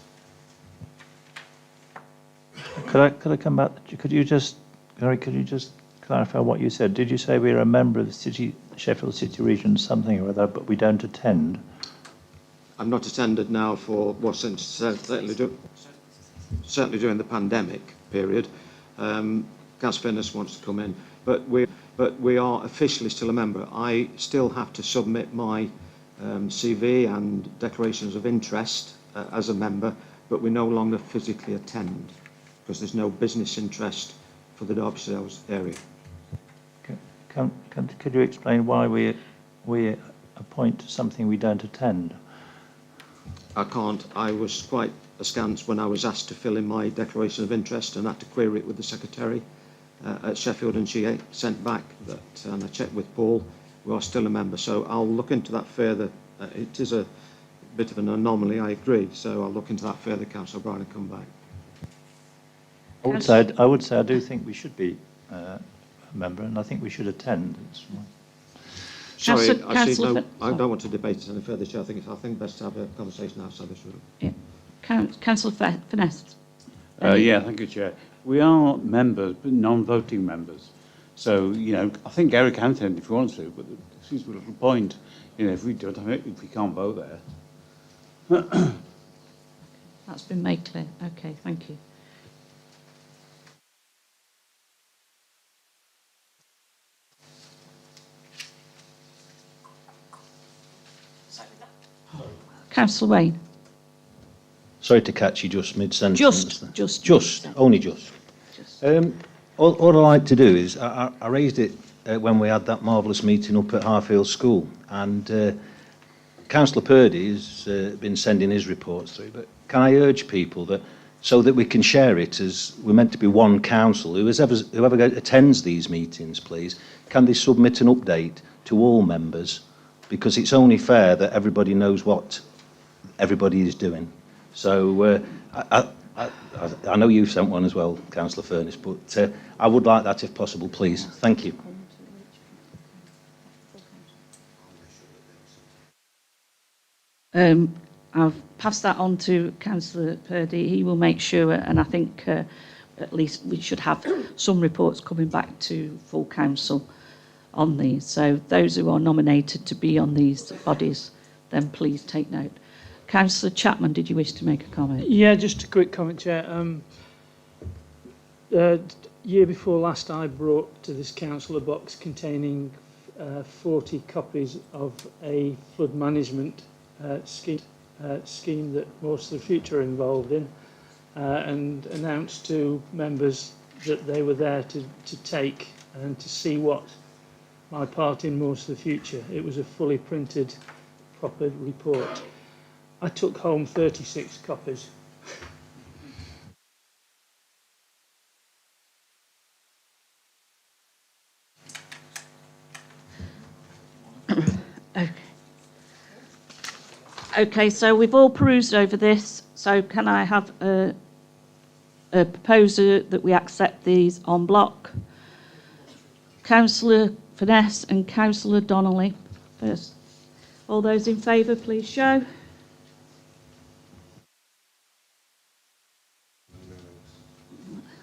Could I come back? Could you just, Gary, could you just clarify what you said? Did you say we're a member of the city, Sheffield City Region something or other, but we don't attend? I've not attended now for, well, since certainly during the pandemic period. Councillor Finnis wants to come in, but we are officially still a member. I still have to submit my CV and declarations of interest as a member, but we no longer physically attend because there's no business interest for the Derbyshire area. Could you explain why we appoint something we don't attend? I can't. I was quite askance when I was asked to fill in my declaration of interest and had to query it with the secretary at Sheffield, and she sent back that, and I checked with Paul, we are still a member. So I'll look into that further. It is a bit of an anomaly, I agree. So I'll look into that further, Councillor O'Brien, and come back. I would say I do think we should be a member, and I think we should attend. Sorry, I don't want to debate it any further, Chair. I think best to have a conversation outside this room. Yeah. Councillor Finesse. Yeah, thank you, Chair. We are members, but non-voting members. So, you know, I think Gary can attend if he wants to, but there seems to be a little point, you know, if we can't vote there. That's been made clear. Okay, thank you. Councillor Wayne. Sorry to catch you just mid-sentence. Only just. All I like to do is, I raised it when we had that marvellous meeting up at Harfield School, and Councillor Purdy has been sending his reports through, but can I urge people that, so that we can share it, as we're meant to be one council, whoever attends these meetings, please, can they submit an update to all members, because it's only fair that everybody knows what everybody is doing. So I know you've sent one as well, Councillor Furness, but I would like that if possible, please. Thank you. I've passed that on to Councillor Purdy. He will make sure, and I think at least we should have some reports coming back to full council on these. So those who are nominated to be on these bodies, then please take note. Councillor Chapman, did you wish to make a comment? Yeah, just a quick comment, Chair. Year before last, I brought to this council a box containing 40 copies of a flood management scheme that most of the future are involved in, and announced to members that they were there to take and to see what my part in most of the future. It was a fully printed, proper report. I took home 36 copies. Okay, so we've all perused over this. So can I have a proposer that we accept these en bloc? Councillor Finesse and Councillor Donnelly first. All those in favour, please show.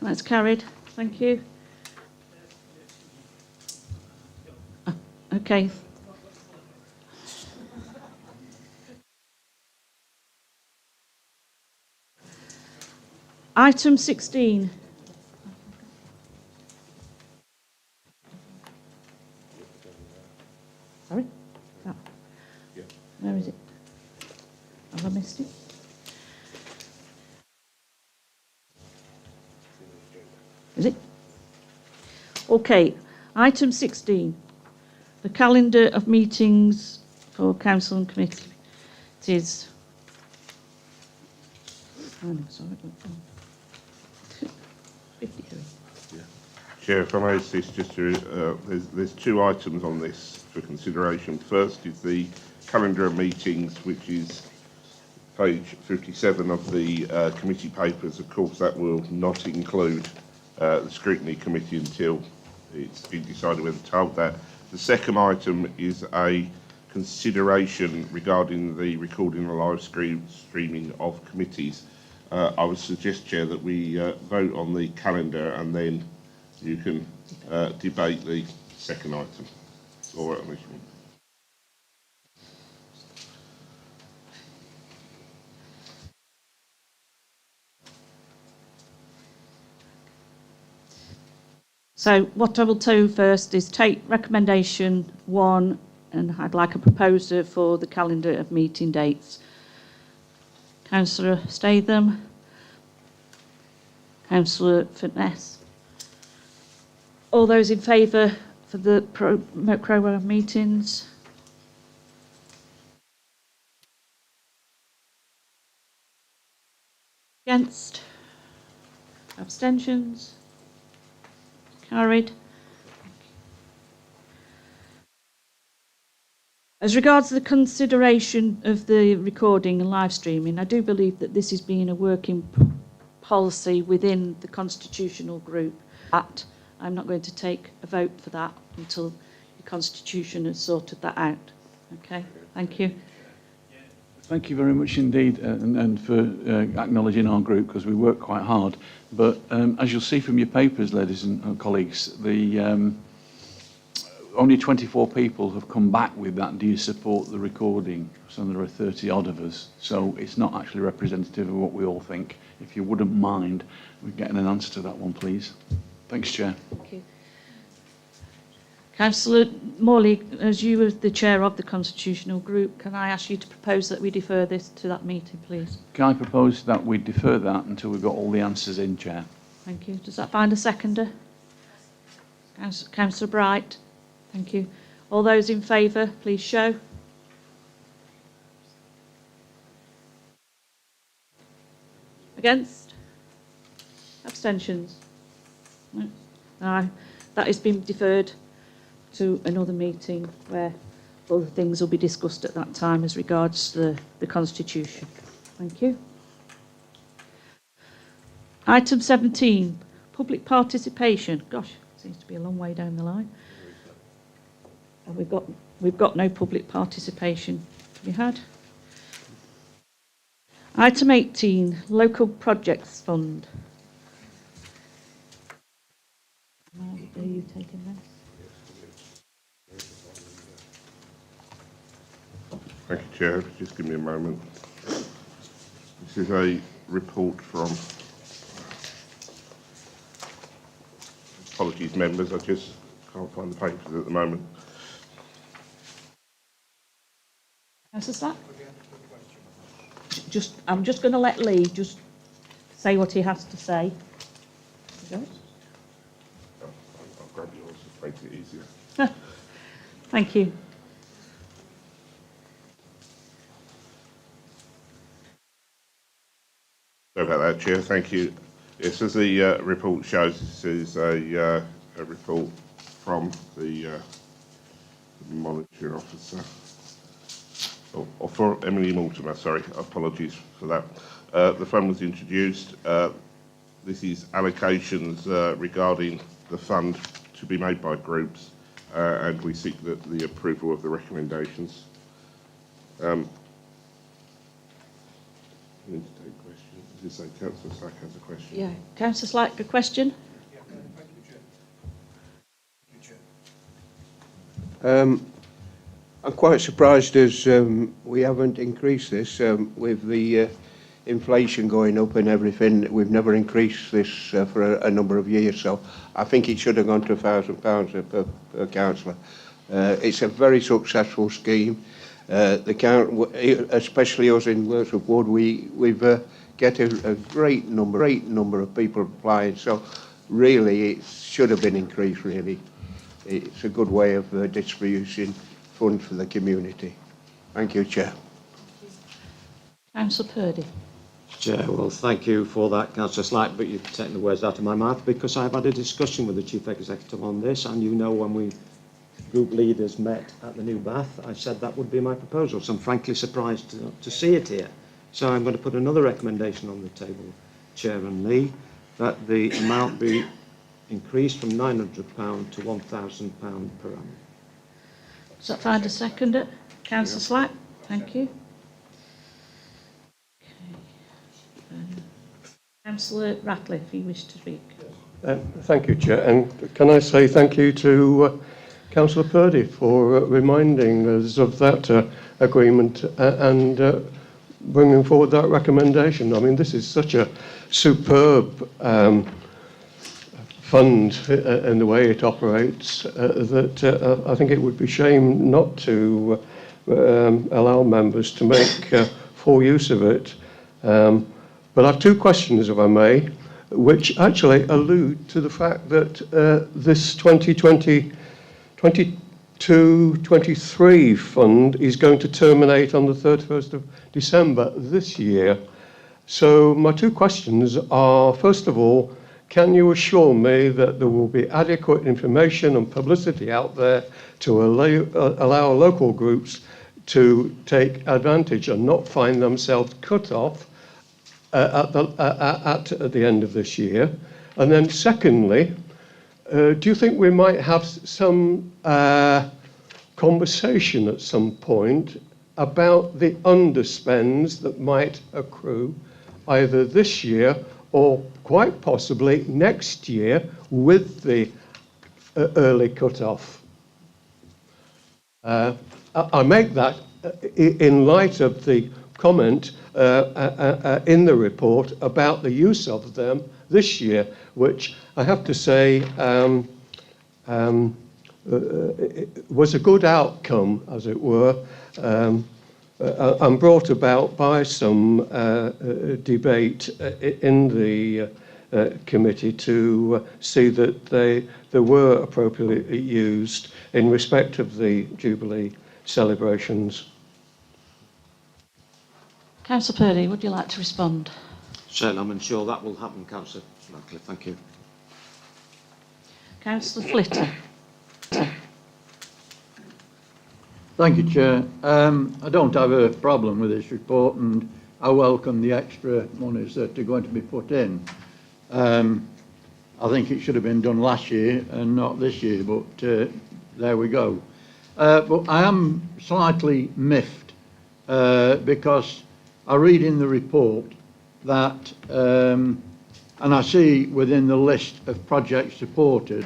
That's carried. Thank you. Okay. Item 16. Sorry? Oh. Where is it? Have I missed it? Is it? Okay, item 16. The calendar of meetings for council and committees. Oh, no, sorry. 53. Chair, if I may assist, just to, there's two items on this for consideration. First is the calendar of meetings, which is page 57 of the committee papers. Of course, that will not include the scrutiny committee until it's been decided whether to hold that. The second item is a consideration regarding the recording and live streaming of committees. I would suggest, Chair, that we vote on the calendar and then you can debate the second item. All right, Mr. So what I will do first is take recommendation 1, and I'd like a proposer for the calendar of meeting dates. Councillor Statham, Councillor Fitness. All those in favour for the programme meetings? Against? Abstentions? Carried. As regards the consideration of the recording and live streaming, I do believe that this is being a working policy within the constitutional group. I'm not going to take a vote for that until the constitution has sorted that out. Okay, thank you. Thank you very much indeed, and for acknowledging our group, because we work quite hard. But as you'll see from your papers, ladies and colleagues, the only 24 people have come back with that. Do you support the recording? So there are 30 odd of us. So it's not actually representative of what we all think. If you wouldn't mind, we're getting an answer to that one, please. Thanks, Chair. Thank you. Councillor Morley, as you are the chair of the constitutional group, can I ask you to propose that we defer this to that meeting, please? Can I propose that we defer that until we've got all the answers in, Chair? Thank you. Does that find a seconder? Councillor Bright. Thank you. All those in favour, please show. Against? Abstentions? No. Aye. That has been deferred to another meeting where other things will be discussed at that time as regards the Constitution. Thank you. Item 17, public participation. Gosh, seems to be a long way down the line. And we've got no public participation to be had. Item 18, local projects fund. Are you taking this? Thank you, Chair. Just give me a moment. This is a report from, apologies members, I just can't find the papers at the moment. Councillor Slack? I'm just going to let Lee just say what he has to say. I'll grab yours to make it easier. Thank you. Sorry about that, Chair. Thank you. Yes, as the report shows, this is a report from the monitoring officer, or for Emily Mortimer, sorry, apologies for that. The fund was introduced. This is allocations regarding the fund to be made by groups, and we seek the approval of the recommendations. Need to take questions. As you say, Councillor Slack has a question. Yeah, Councillor Slack, a question? I'm quite surprised as we haven't increased this with the inflation going up and everything. We've never increased this for a number of years, so I think it should have gone to £1,000 per councillor. It's a very successful scheme. Especially us in Works of Wood, we've get a great number of people applying. So really, it should have been increased. Really, it's a good way of distributing funds for the community. Thank you, Chair. Councillor Purdy. Chair, well, thank you for that, Councillor Slack, but you've taken the words out of my mouth because I've had a discussion with the Chief Executive on this, and you know when we group leaders met at the New Bath, I said that would be my proposal, so I'm frankly surprised to see it here. So I'm going to put another recommendation on the table, Chair and Lee, that the amount be increased from £900 to £1,000 per annum. Does that find a seconder? Councillor Slack, thank you. Councillor Ratcliffe, you wish to speak. Thank you, Chair. And can I say thank you to Councillor Purdy for reminding us of that agreement and bringing forward that recommendation. I mean, this is such a superb fund in the way it operates that I think it would be shame not to allow members to make full use of it. But I have two questions, if I may, which actually allude to the fact that this 2022-23 fund is going to terminate on the 31st of December this year. So my two questions are, first of all, can you assure me that there will be adequate information and publicity out there to allow local groups to take advantage and not find themselves cut off at the end of this year? And then secondly, do you think we might have some conversation at some point about the underspends that might accrue either this year or quite possibly next year with the early cut-off? I make that in light of the comment in the report about the use of them this year, which I have to say was a good outcome, as it were, and brought about by some debate in the committee to see that they were appropriately used in respect of the Jubilee celebrations. Councillor Purdy, would you like to respond? Certainly, I'm sure that will happen, Councillor Radcliffe. Thank you. Councillor Flitter. Thank you, Chair. I don't have a problem with this report, and I welcome the extra monies that are going to be put in. I think it should have been done last year and not this year, but there we go. But I am slightly miffed because I read in the report that, and I see within the list of projects supported,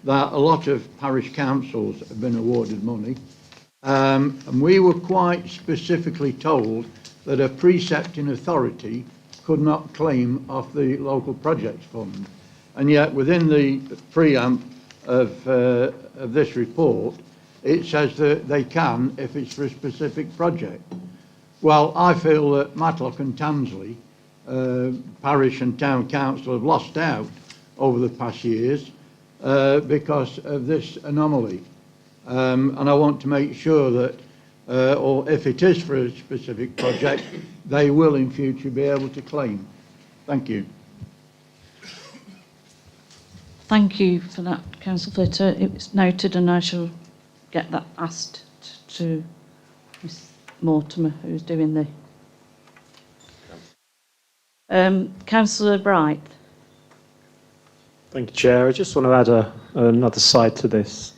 that a lot of parish councils have been awarded money. And we were quite specifically told that a precepting authority could not claim off the local projects fund. And yet within the preamp of this report, it says that they can if it's for a specific project. Well, I feel that Matlock and Tansley, parish and town council, have lost out over the past years because of this anomaly. And I want to make sure that, or if it is for a specific project, they will in future be able to claim. Thank you. Thank you for that, Councillor Flitter. It's noted, and I shall get that asked to Ms Mortimer, who's doing the... Councillor Bright. Thank you, Chair. I just want to add another side to this.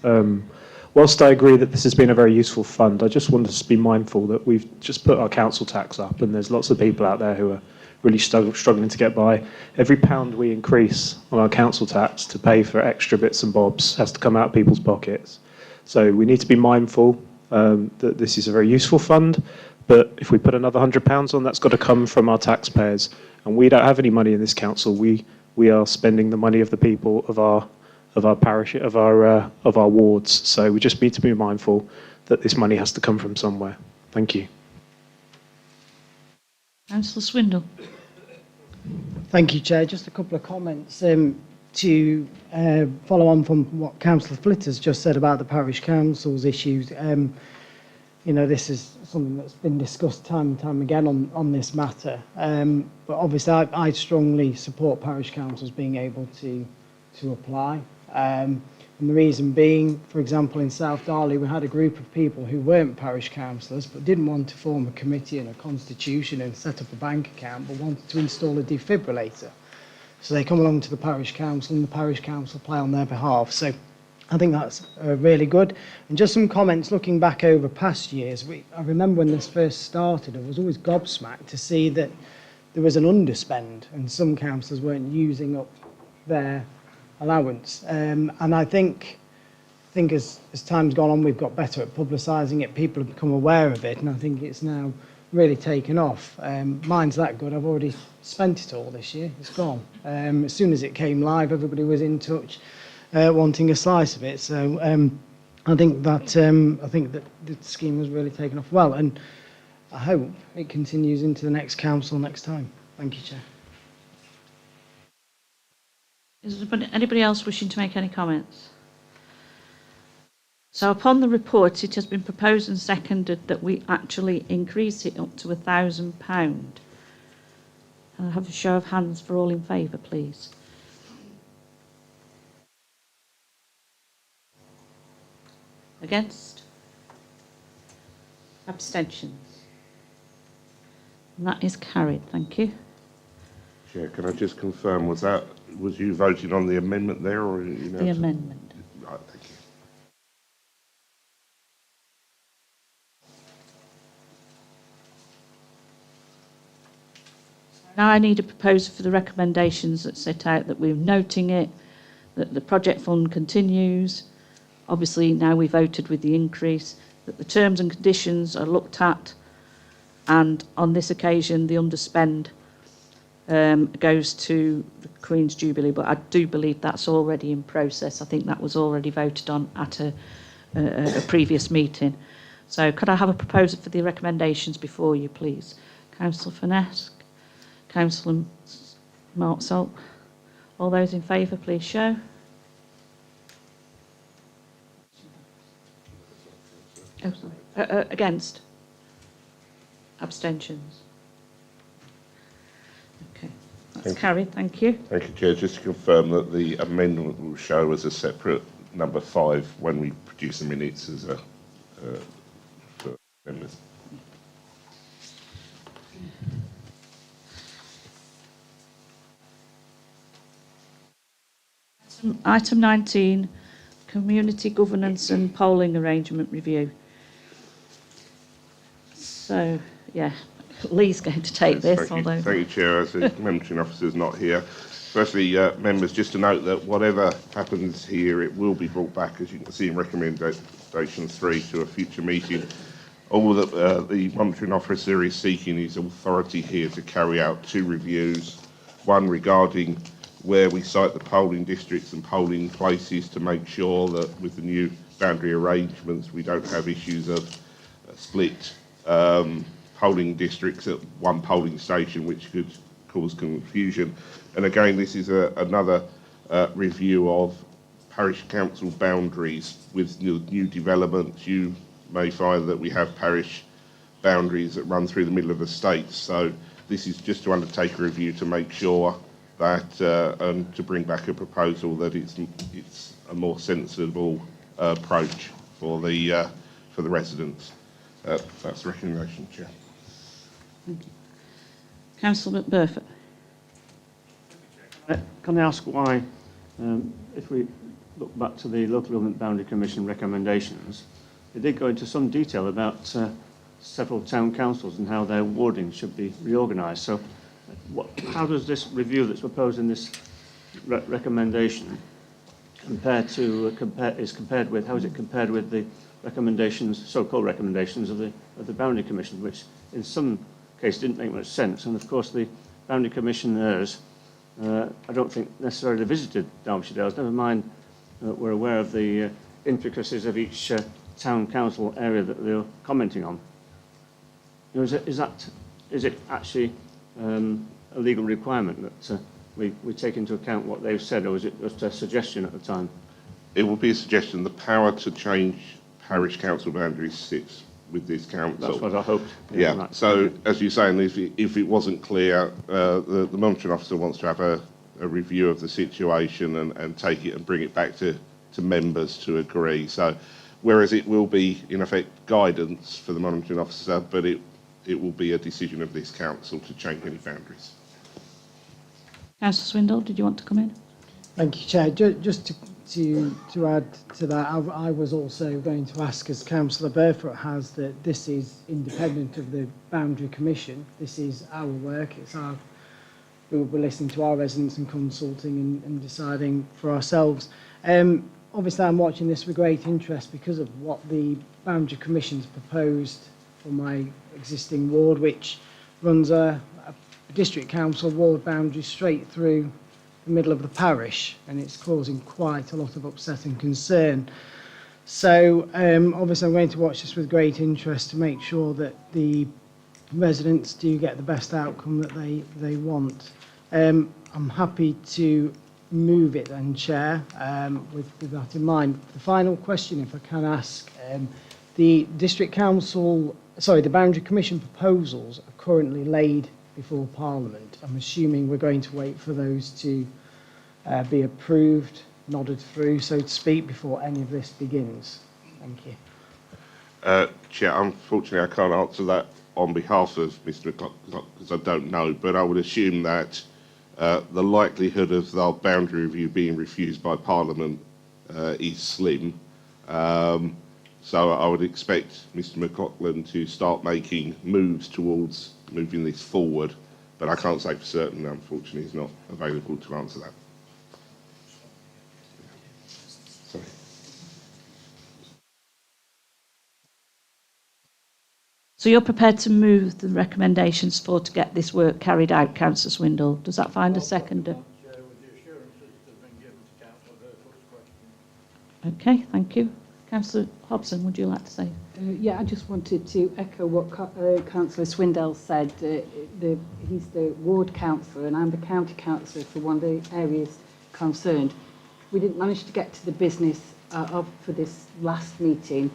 Whilst I agree that this has been a very useful fund, I just want us to be mindful that we've just put our council tax up, and there's lots of people out there who are really struggling to get by. Every pound we increase on our council tax to pay for extra bits and bobs has to come out of people's pockets. So we need to be mindful that this is a very useful fund, but if we put another £100 on, that's got to come from our taxpayers. And we don't have any money in this council. We are spending the money of the people of our parish, of our wards. So we just need to be mindful that this money has to come from somewhere. Thank you. Councillor Swindle. Thank you, Chair. Just a couple of comments to follow on from what Councillor Flitter's just said about the parish council's issues. You know, this is something that's been discussed time and time again on this matter. But obviously, I strongly support parish councils being able to apply. And the reason being, for example, in South Darley, we had a group of people who weren't parish councillors but didn't want to form a committee and a constitution and set up a bank account, but wanted to install a defibrillator. So they come along to the parish council and the parish council apply on their behalf. So I think that's really good. And just some comments looking back over past years. I remember when this first started, I was always gobsmacked to see that there was an underspend and some councillors weren't using up their allowance. And I think as time's gone on, we've got better at publicising it. People have become aware of it, and I think it's now really taken off. Mine's that good. I've already spent it all this year. It's gone. As soon as it came live, everybody was in touch, wanting a slice of it. So I think that the scheme has really taken off well, and I hope it continues into the next council next time. Thank you, Chair. Is there anybody else wishing to make any comments? So upon the report, it has been proposed and seconded that we actually increase it up to £1,000. Can I have a show of hands for all in favour, please? Against? Abstentions? And that is carried. Thank you. Chair, can I just confirm, was you voting on the amendment there, or The amendment. Right, thank you. Now I need a proposal for the recommendations that set out that we're noting it, that the project fund continues. Obviously, now we voted with the increase, that the terms and conditions are looked at, and on this occasion, the underspend goes to the Queen's Jubilee, but I do believe that's already in process. I think that was already voted on at a previous meeting. So could I have a proposal for the recommendations before you, please? Councillor Finesse, Councillor Mark Salt. All those in favour, please show. Oh, sorry. Against? Abstentions? Okay, that's carried. Thank you. Thank you, Chair. Just to confirm that the amendment will show as a separate number 5 when we produce the minutes as a for members. Item 19, Community Governance and Polling Arrangement Review. So, yeah, Lee's going to take this. Thank you, Chair. As the mentoring officer is not here. Firstly, members, just to note that whatever happens here, it will be brought back, as you can see in recommendation 3, to a future meeting. All that the monitoring officer is seeking is authority here to carry out 2 reviews, one regarding where we cite the polling districts and polling places to make sure that with the new boundary arrangements we don't have issues of split polling districts at one polling station, which could cause confusion. And again, this is another review of parish council boundaries with new developments. You may find that we have parish boundaries that run through the middle of the state. So this is just to undertake a review to make sure that and to bring back a proposal that it's a more sensible approach for the residents. That's the recommendation, Chair. Thank you. Councillor McBurford. Can I ask why, if we look back to the Local Government Boundary Commission recommendations, they did go into some detail about several town councils and how their warding should be reorganised. So how does this review that's proposed in this recommendation compared with the recommendations, so-called recommendations of the Boundary Commission, which in some cases didn't make much sense? And of course the Boundary Commissioners I don't think necessarily visited Derbyshire Dales, never mind we're aware of the intricacies of each town council area that they're commenting on. You know, is it actually a legal requirement that we take into account what they've said, or is it just a suggestion at the time? It will be a suggestion. The power to change parish council boundaries sits with this council. That's what I hoped. Yeah. Right. So, as you're saying, if it wasn't clear, the monitoring officer wants to have a review of the situation and take it and bring it back to members to agree. So, whereas it will be, in effect, guidance for the monitoring officer, but it will be a decision of this council to change any boundaries. Councillor Swindle, did you want to come in? Thank you, Chair. Just to to add to that, I was also going to ask, as Councillor Burfoot has, that this is independent of the Boundary Commission. This is our work. It's our, we're listening to our residents and consulting and deciding for ourselves. Obviously, I'm watching this with great interest because of what the Boundary Commission's proposed for my existing ward, which runs a district council ward boundary straight through the middle of the parish, and it's causing quite a lot of upset and concern. So obviously I'm going to watch this with great interest to make sure that the residents do get the best outcome that they want. I'm happy to move it then, Chair, with that in mind. The final question, if I can ask, the District Council, sorry, the Boundary Commission proposals are currently laid before Parliament. I'm assuming we're going to wait for those to be approved, nodded through, so to speak, before any of this begins. Thank you. Chair, unfortunately I can't answer that on behalf of Mr McLaughlin because I don't know, but I would assume that the likelihood of the boundary review being refused by Parliament is slim. So I would expect Mr McLaughlin to start making moves towards moving this forward, but I can't say for certain. Unfortunately, he's not available to answer that. Sorry. So you're prepared to move the recommendations to get this work carried out, Councillor Swindle? Does that find a seconder? Okay, thank you. Councillor Hobson, would you like to say? Yeah, I just wanted to echo what Councillor Swindell said. He's the ward councillor and I'm the county councillor for one of the areas concerned. We didn't manage to get to the business for this last meeting,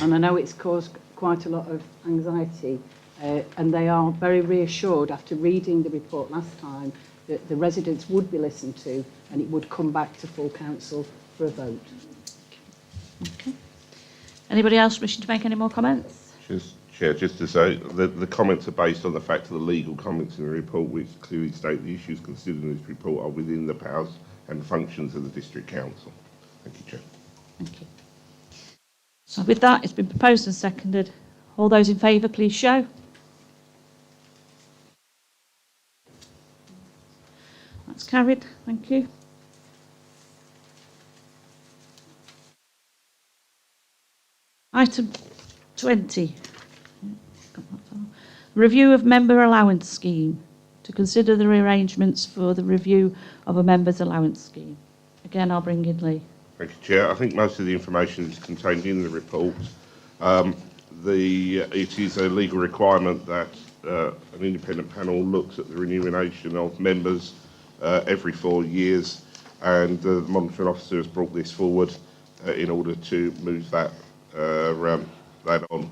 and I know it's caused quite a lot of anxiety, and they are very reassured after reading the report last time that the residents would be listened to and it would come back to full council for a vote. Okay. Anybody else wishing to make any more comments? Chair, just to say, the comments are based on the fact of the legal comments in the report, which clearly state the issues considered in this report are within the powers and functions of the District Council. Thank you, Chair. Thank you. So with that, it's been proposed and seconded. All those in favour, please show. That's carried. Thank you. Item 20. Review of member allowance scheme. To consider the arrangements for the review of a member's allowance scheme. Again, I'll bring in Lee. Thank you, Chair. I think most of the information is contained in the report. It is a legal requirement that an independent panel looks at the remuneration of members every 4 years, and the monitoring officer has brought this forward in order to move that on.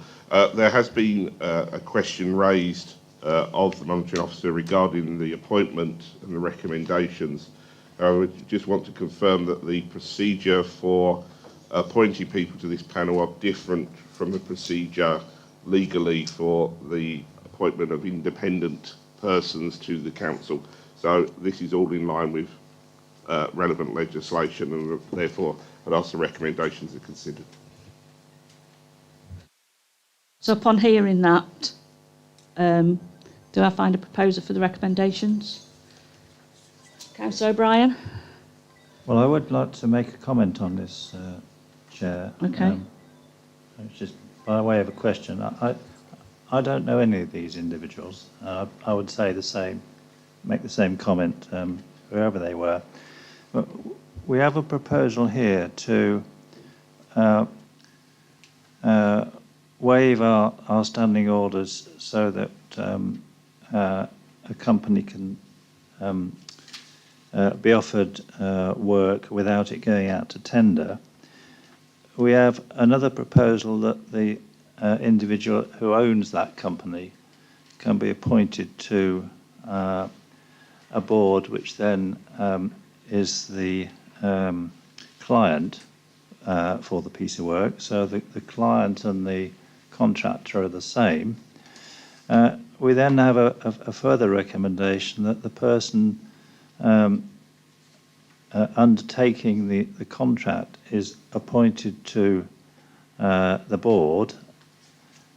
There has been a question raised of the monitoring officer regarding the appointment and the recommendations. I would just want to confirm that the procedure for appointing people to this panel are different from the procedure legally for the appointment of independent persons to the council. So this is all in line with relevant legislation, and therefore I'd ask the recommendations are considered. So upon hearing that, do I find a proposer for the recommendations? Councillor O'Brien? Well, I would like to make a comment on this, Chair. Okay. It's just by way of a question. I don't know any of these individuals. I would say the same, make the same comment wherever they were. But we have a proposal here to waive our standing orders so that a company can be offered work without it going out to tender. We have another proposal that the individual who owns that company can be appointed to a board, which then is the client for the piece of work. So the client and the contractor are the same. We then have a further recommendation that the person undertaking the contract is appointed to the board,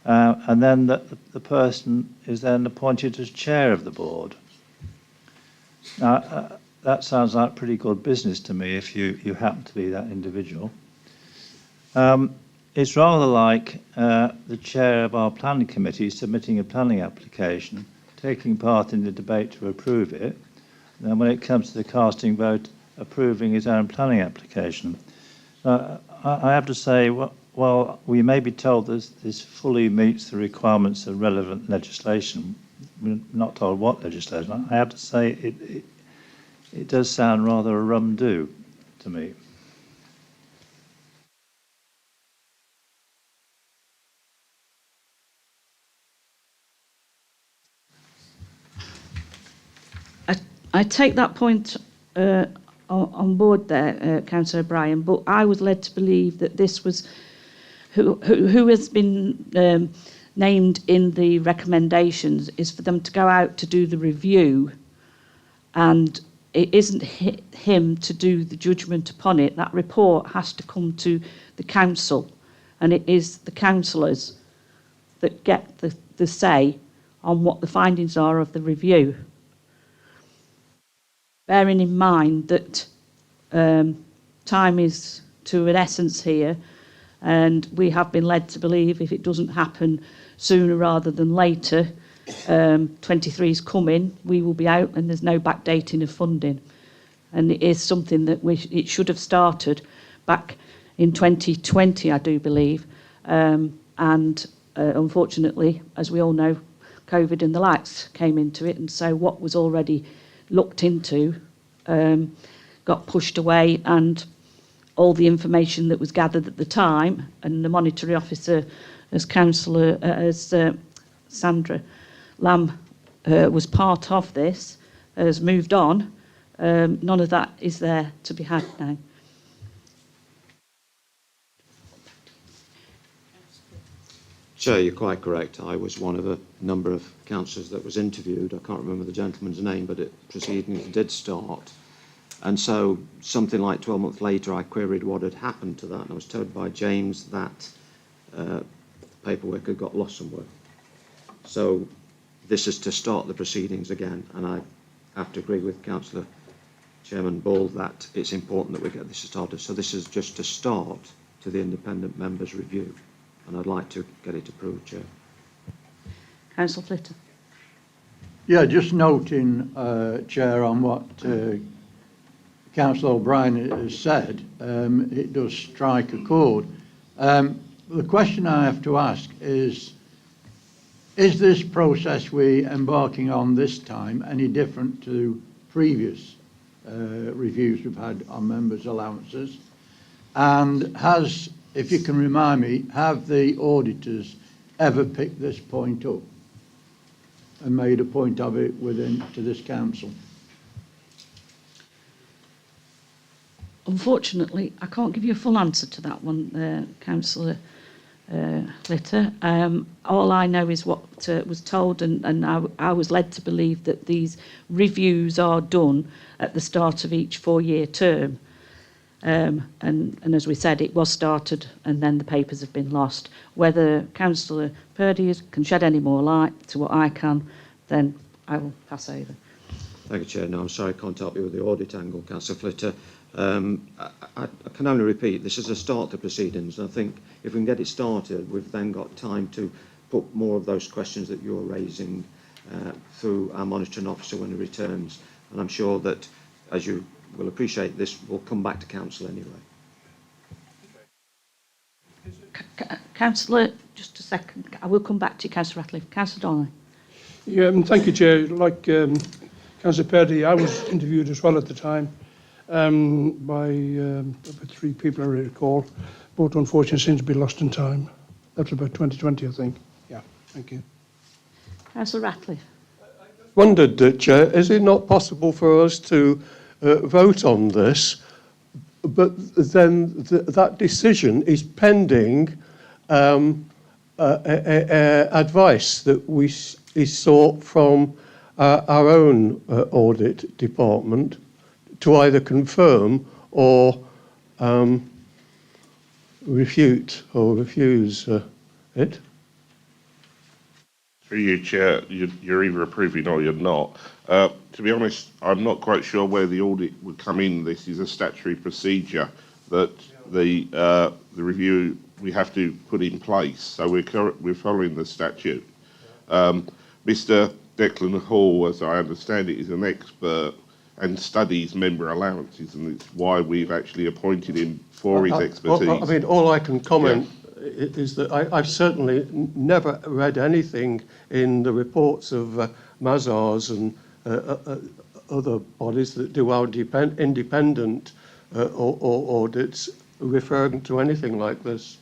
and then the person is then appointed as chair of the board. Now, that sounds like pretty good business to me if you happen to be that individual. It's rather like the chair of our planning committee submitting a planning application, taking part in the debate to approve it, and then when it comes to the casting vote, approving his own planning application. I have to say, while we may be told this fully meets the requirements of relevant legislation, we're not told what legislation, I have to say it does sound rather a rum-do to me. I take that point on board there, Councillor O'Brien, but I was led to believe that this was who has been named in the recommendations is for them to go out to do the review, and it isn't him to do the judgment upon it. That report has to come to the council, and it is the councillors that get the say on what the findings are of the review. Bearing in mind that time is to an essence here, and we have been led to believe if it doesn't happen sooner rather than later, 23 is coming, we will be out and there's no backdating of funding. And it is something that it should have started back in 2020, I do believe. Unfortunately, as we all know, COVID and the likes came into it, and so what was already looked into got pushed away, and all the information that was gathered at the time, and the monetary officer as Sandra Lamb was part of this, has moved on. None of that is there to be had now. Chair, you're quite correct. I was one of a number of councillors that was interviewed. I can't remember the gentleman's name, but proceedings did start. And so something like 12 months later, I queried what had happened to that, and I was told by James that paperwork had got lost somewhere. So this is to start the proceedings again, and I have to agree with Councillor Chairman Ball that it's important that we get this started. So this is just to start to the independent members' review, and I'd like to get it approved, Chair. Councillor Flitter. Yeah, just noting, Chair, on what Councillor O'Brien has said, it does strike a chord. The question I have to ask is this process we're embarking on this time any different to previous reviews we've had on members' allowances? And if you can remind me, have the auditors ever picked this point up and made a point of it to this council? Unfortunately, I can't give you a full answer to that one, Councillor Flitter. All I know is what was told, and I was led to believe that these reviews are done at the start of each 4-year term. And as we said, it was started and then the papers have been lost. Whether Councillor Purdy can shed any more light to what I can, then I will pass over. Thank you, Chair. No, I'm sorry I can't help you with the audit angle, Councillor Flitter. I can only repeat, this is a start to proceedings. I think if we can get it started, we've then got time to put more of those questions that you're raising through our monitoring officer when he returns. And I'm sure that, as you will appreciate, this will come back to council anyway. Councillor, just a second. I will come back to you, Councillor Ratcliffe. Councillor Donnelly. Yeah, thank you, Chair. Like Councillor Purdy, I was interviewed as well at the time by about 3 people, I recall. Both, unfortunately, seem to be lost in time. That was about 2020, I think. Yeah, thank you. Councillor Ratcliffe. Wondered, Chair, is it not possible for us to vote on this, but then that decision is pending advice that is sought from our own audit department to either confirm or refute or refuse it? Through you, Chair, you're either approving or you're not. To be honest, I'm not quite sure where the audit would come in. This is a statutory procedure that the review we have to put in place. So we're following the statute. Mr. Declan Hall, as I understand it, is an expert and studies member allowances, and it's why we've actually appointed him for his expertise. I mean, all I can comment is that I've certainly never read anything in the reports of Mazars and other bodies that do our independent audits referring to anything like this.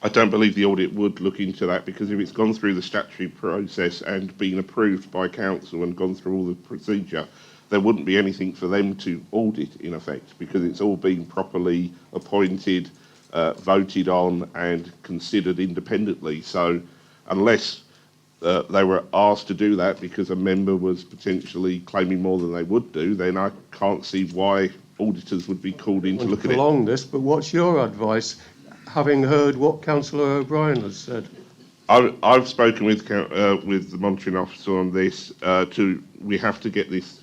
I don't believe the audit would look into that, because if it's gone through the statutory process and been approved by council and gone through all the procedure, there wouldn't be anything for them to audit, in effect, because it's all been properly appointed, voted on and considered independently. So unless they were asked to do that because a member was potentially claiming more than they would do, then I can't see why auditors would be called in to look at it. Prolong this, but what's your advice, having heard what Councillor O'Brien has said? I've spoken with the monitoring officer on this. We have to get this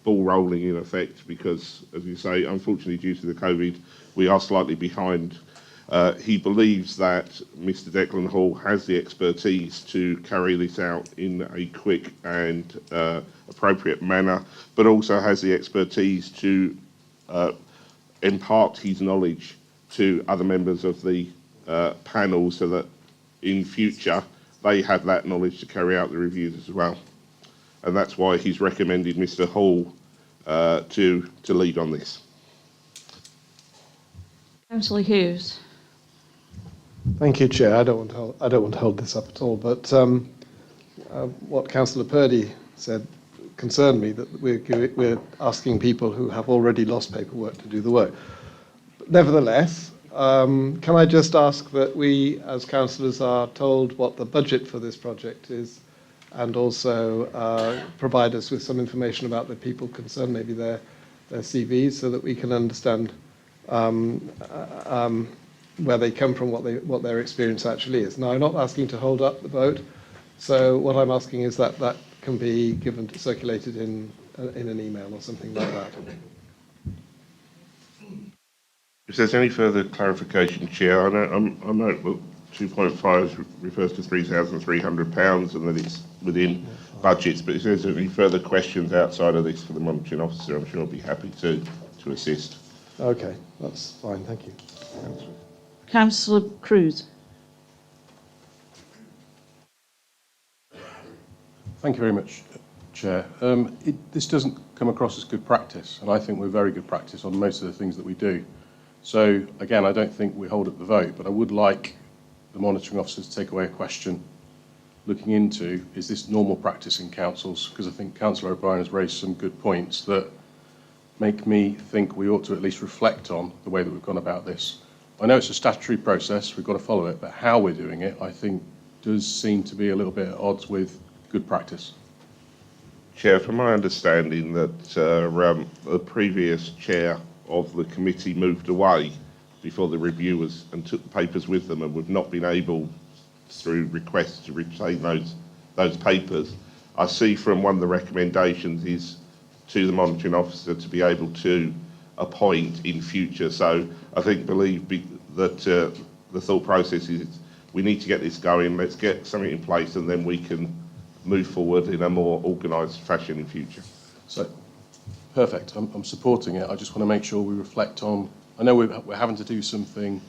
ball rolling, in effect, because, as you say, unfortunately, due to the COVID, we are slightly behind. He believes that Mr. Declan Hall has the expertise to carry this out in a quick and appropriate manner, but also has the expertise to impart his knowledge to other members of the panel, so that in future they have that knowledge to carry out the reviews as well. And that's why he's recommended Mr. Hall to lead on this. Councillor Hughes. Thank you, Chair. I don't want to hold this up at all, but what Councillor Purdy said concerned me, that we're asking people who have already lost paperwork to do the work. But nevertheless, can I just ask that we, as councillors, are told what the budget for this project is, and also provide us with some information about the people concerned, maybe their CVs, so that we can understand where they come from, what their experience actually is. Now, I'm not asking to hold up the vote, so what I'm asking is that that can be circulated in an email or something like that. If there's any further clarification, Chair, I note that 2.5 refers to £3,300 and that it's within budgets, but if there's any further questions outside of this for the monitoring officer, I'm sure I'll be happy to assist. Okay, that's fine, thank you. Councillor Cruz. Thank you very much, Chair. This doesn't come across as good practice, and I think we're very good practice on most of the things that we do. So, again, I don't think we hold up the vote, but I would like the monitoring officer to take away a question looking into, is this normal practice in councils? Because I think Councillor O'Brien has raised some good points that make me think we ought to at least reflect on the way that we've gone about this. I know it's a statutory process, we've got to follow it, but how we're doing it, I think, does seem to be a little bit at odds with good practice. Chair, from my understanding that the previous chair of the committee moved away before the review was, and took the papers with them, and we've not been able, through requests, to retain those papers. I see from one of the recommendations is to the monitoring officer to be able to appoint in future. So I believe that the thought process is we need to get this going, let's get something in place, and then we can move forward in a more organised fashion in future. So, perfect. I'm supporting it. I just want to make sure we reflect on. I know we're having to do something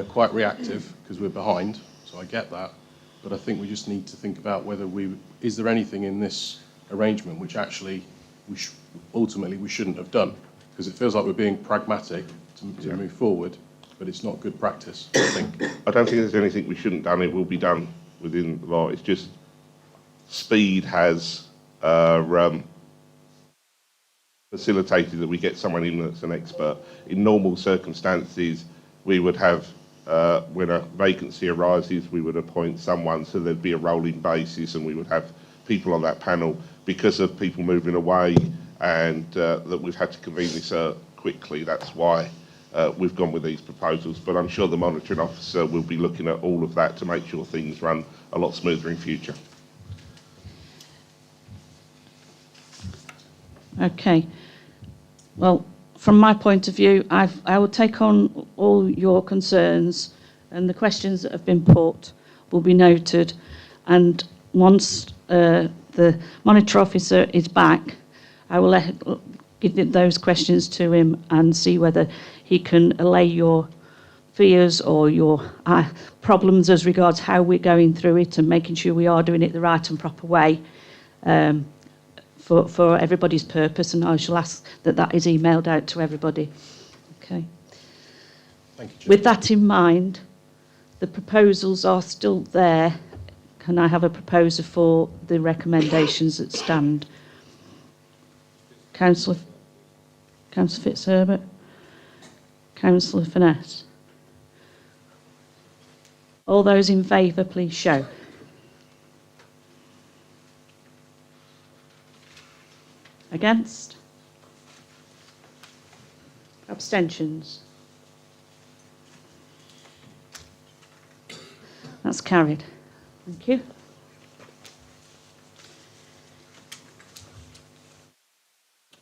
quite reactive because we're behind, so I get that. But I think we just need to think about whether is there anything in this arrangement which actually ultimately we shouldn't have done, because it feels like we're being pragmatic to move forward, but it's not good practice, I think. I don't think there's anything we shouldn't have done. It will be done within the law. It's just speed has facilitated that we get someone in that's an expert. In normal circumstances, we would have, when a vacancy arises, we would appoint someone, so there'd be a rolling basis and we would have people on that panel. Because of people moving away and that we've had to convene this quickly. That's why we've gone with these proposals, but I'm sure the monitoring officer will be looking at all of that to make sure things run a lot smoother in future. Okay. Well, from my point of view, I will take on all your concerns, and the questions that have been put will be noted. And once the monitor officer is back, I will give those questions to him and see whether he can allay your fears or your problems as regards how we're going through it and making sure we are doing it the right and proper way. For everybody's purpose, and I shall ask that that is emailed out to everybody. Okay. Thank you, Chair. With that in mind, the proposals are still there. Can I have a proposer for the recommendations that stand? Councillor Fitzherbert? Councillor Finesse? All those in favour, please show. Against? Abstentions? That's carried. Thank you.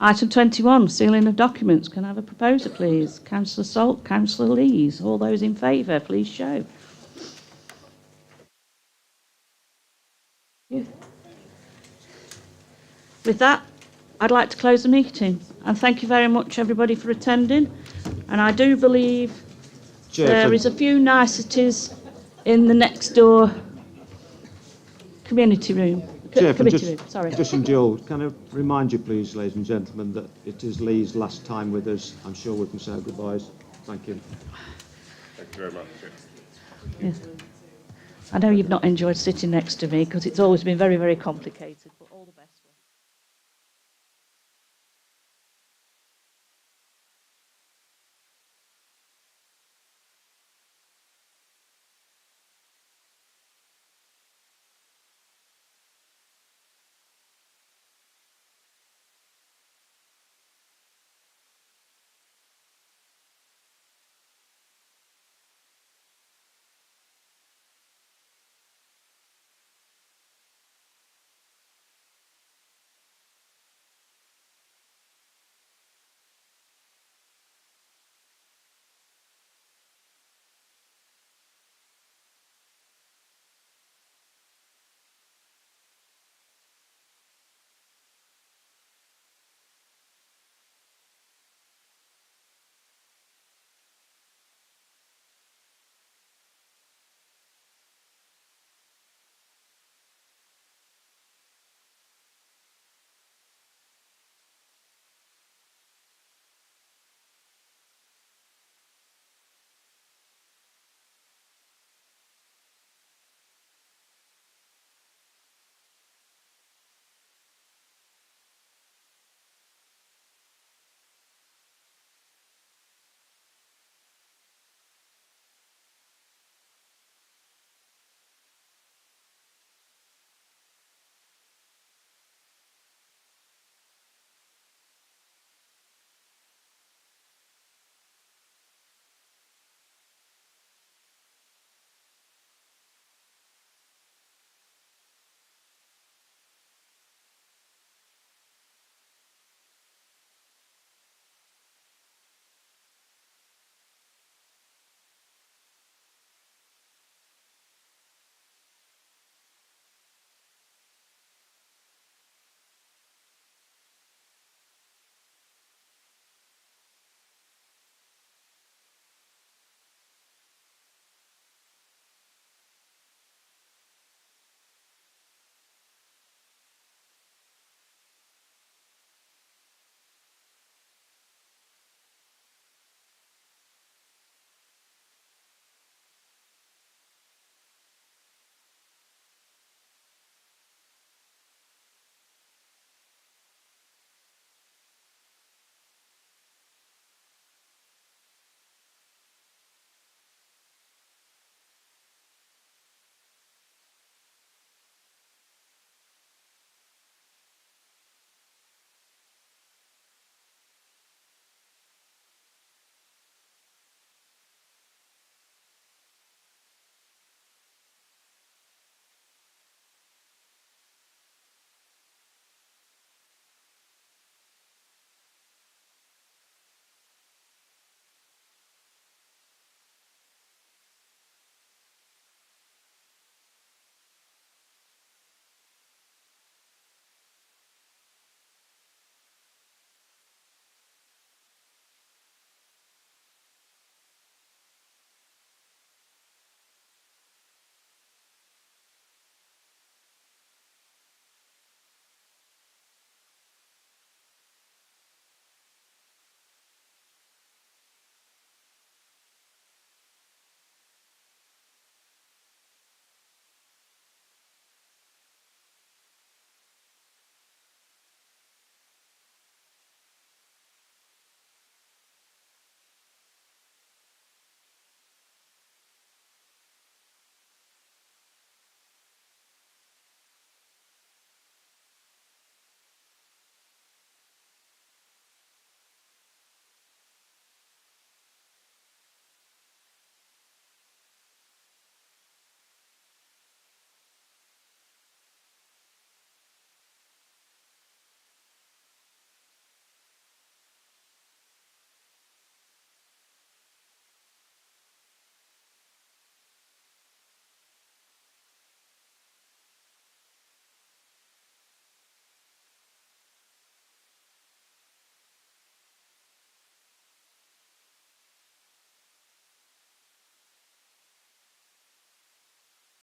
Item 21, sealing of documents. Can I have a proposer, please? Councillor Salt, Councillor Lees. All those in favour, please show. Thank you. With that, I'd like to close the meeting, and thank you very much everybody for attending. And I do believe there is a few niceties in the next door community room. Committee room, sorry. Just in Joe, can I remind you please, ladies and gentlemen, that it is Lee's last time with us. I'm sure we can say our goodbyes. Thank you. Thank you very much. Yes. I know you've not enjoyed sitting next to me because it's always been very, very complicated, but all the best.